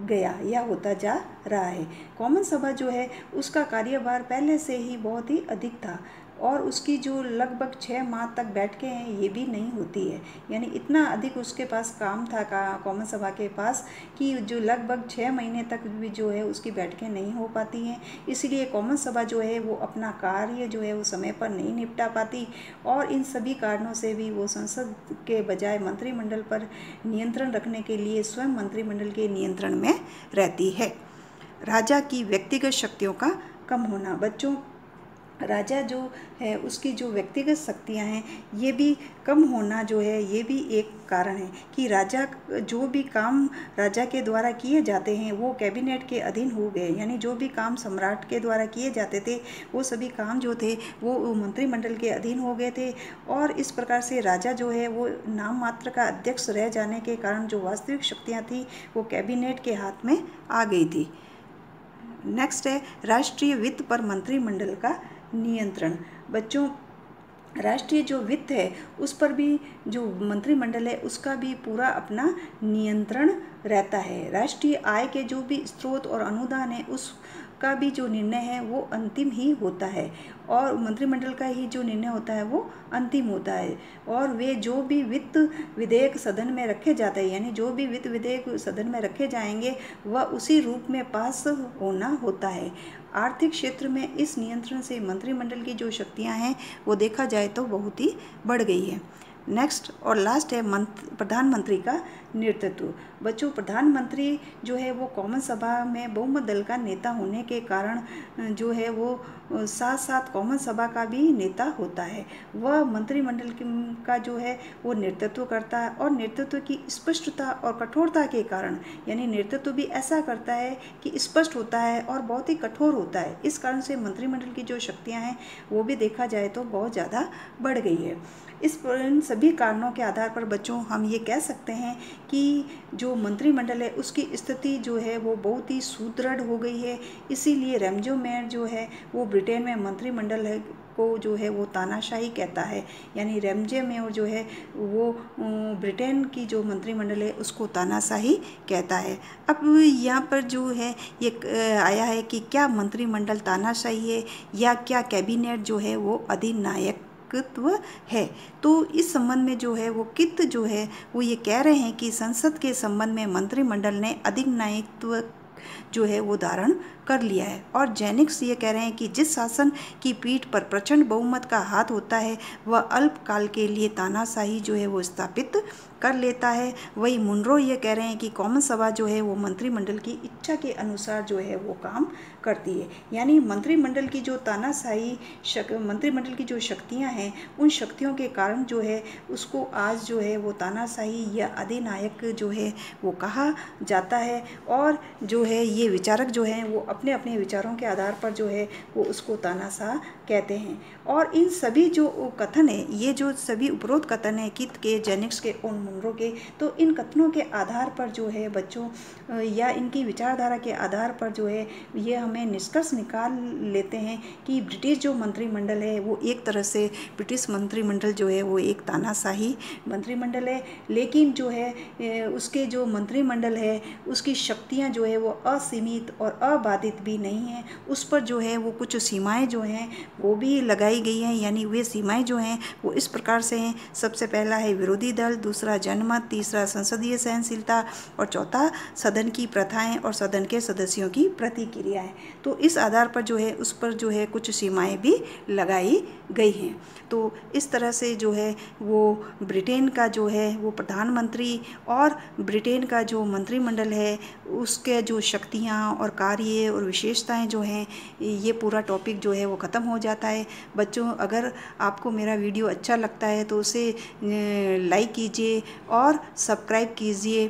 गया या होता जा रहा है। कॉमन सभा जो है उसका कार्यभार पहले से ही बहुत ही अधिक था, और उसकी जो लगभग 6 माह तक बैठकें हैं ये भी नहीं होती है। यानी इतना अधिक उसके पास काम था कॉमन सभा के पास कि जो लगभग 6 महीने तक भी जो है उसकी बैठकें नहीं हो पाती हैं। इसलिए कॉमन सभा जो है वो अपना कार्य जो है वो समय पर नहीं निपटा पाती और इन सभी कारणों से भी वो संसद के बजाय मंत्रिमंडल पर नियंत्रण रखने के लिए स्वयं मंत्रिमंडल के नियंत्रण में रहती है। राजा की व्यक्तिगत शक्तियों का कम होना। बच्चों, राजा जो है उसकी जो व्यक्तिगत शक्तियां हैं ये भी कम होना जो है ये भी एक कारण है कि राजा जो भी काम राजा के द्वारा किए जाते हैं वो कैबिनेट के अधीन हो गए। यानी जो भी काम सम्राट के द्वारा किए जाते थे वो सभी काम जो थे वो मंत्रिमंडल के अधीन हो गए थे और इस प्रकार से राजा जो है वो नाम मात्र का अध्यक्ष रह जाने के कारण जो वास्तविक शक्तियाँ थी वो कैबिनेट के हाथ में आ गई थी। नेक्स्ट है राष्ट्रीय वित्त पर मंत्रिमंडल का नियंत्रण। बच्चों, राष्ट्रीय जो वित्त है उस पर भी जो मंत्रिमंडल है उसका भी पूरा अपना नियंत्रण रहता है। राष्ट्रीय आय के जो भी स्रोत और अनुदान है उसका भी जो निर्णय है वो अंतिम ही होता है और मंत्रिमंडल का ही जो निर्णय होता है वो अंतिम होता है। और वे जो भी वित्त विधेयक सदन में रखे जाते हैं यानी जो भी वित्त विधेयक सदन में रखे जाएंगे वह उसी रूप में पास होना होता है। आर्थिक क्षेत्र में इस नियंत्रण से मंत्रिमंडल की जो शक्तियां हैं वो देखा जाए तो बहुत ही बढ़ गई है। नेक्स्ट और लास्ट है प्रधानमंत्री का नेतृत्व। बच्चों, प्रधानमंत्री जो है वो कॉमन सभा में बहुमत दल का नेता होने के कारण जो है वो साथ साथ कॉमन सभा का भी नेता होता है। वह मंत्रिमंडल का जो है वो नेतृत्व करता है और नेतृत्व की स्पष्टता और कठोरता के कारण यानी नेतृत्व भी ऐसा करता है कि स्पष्ट होता है और बहुत ही कठोर होता है। इस कारण से मंत्रिमंडल की जो शक्तियां हैं वो भी देखा जाए तो बहुत ज़्यादा बढ़ गई है। इन सभी कारणों के आधार पर बच्चों हम ये कह सकते हैं कि जो मंत्रिमंडल है उसकी स्थिति जो है वो बहुत ही सुदृढ़ हो गई है। इसीलिए रैमजो मेयर जो है वो ब्रिटेन में मंत्रिमंडल है को जो है वो तानाशाही कहता है। यानी रैमजे मेयर जो है वो ब्रिटेन की जो मंत्रिमंडल है उसको तानाशाही कहता है। अब यहाँ पर जो है ये आया है कि क्या मंत्रिमंडल तानाशाही है या क्या कैबिनेट जो है वो अधिनायक है। तो इस संबंध में जो है वो कित जो है वो ये कह रहे हैं कि संसद के संबंध में मंत्रिमंडल ने अधिनायकत्व जो है वो धारण कर लिया है और जेनिक्स ये कह रहे हैं कि जिस शासन की पीठ पर प्रचंड बहुमत का हाथ होता है वह अल्पकाल के लिए तानाशाही जो है वो स्थापित कर लेता है। वही मुनरो ये कह रहे हैं कि कॉमन सभा जो है वो मंत्रिमंडल की इच्छा के अनुसार जो है वो काम करती है। यानी मंत्रिमंडल की जो तानाशाही मंत्रिमंडल की जो शक्तियां हैं उन शक्तियों के कारण जो है उसको आज जो है वो तानाशाही या अधिनायक जो है वो कहा जाता है और जो है ये विचारक जो हैं वो अपने अपने विचारों के आधार पर जो है वो उसको तानाशाह कहते हैं। और इन सभी जो कथन है ये जो सभी उपरोक्त कथन है कित के, जेनिक्स के और मुनरो के, तो इन कथनों के आधार पर जो है बच्चों या इनकी विचारधारा के आधार पर जो है ये हमें निष्कर्ष निकाल लेते हैं कि ब्रिटिश जो मंत्रिमंडल है वो एक तरह से ब्रिटिश मंत्रिमंडल जो है वो एक तानाशाही मंत्रिमंडल है। लेकिन जो है उसके जो मंत्रिमंडल है उसकी शक्तियाँ जो है वो असीमित और अबाधित भी नहीं हैं। उस पर जो है वो कुछ सीमाएं जो हैं वो भी लगाई गई हैं। यानी वे सीमाएं जो हैं वो इस प्रकार से हैं। सबसे पहला है विरोधी दल, दूसरा जनमत, तीसरा संसदीय सहनशीलता और चौथा सदन की प्रथाएं और सदन के सदस्यों की प्रतिक्रियाएं। तो इस आधार पर जो है उस पर जो है कुछ सीमाएं भी लगाई गई हैं। तो इस तरह से जो है वो ब्रिटेन का जो है वो प्रधानमंत्री और ब्रिटेन का जो मंत्रिमंडल है उसके जो शक्तियाँ और कार्य और विशेषताएं जो हैं ये पूरा टॉपिक जो है वो ख़त्म हो जाता है। बच्चों, अगर आपको मेरा वीडियो अच्छा लगता है तो उसे लाइक कीजिए और सब्सक्राइब कीजिए।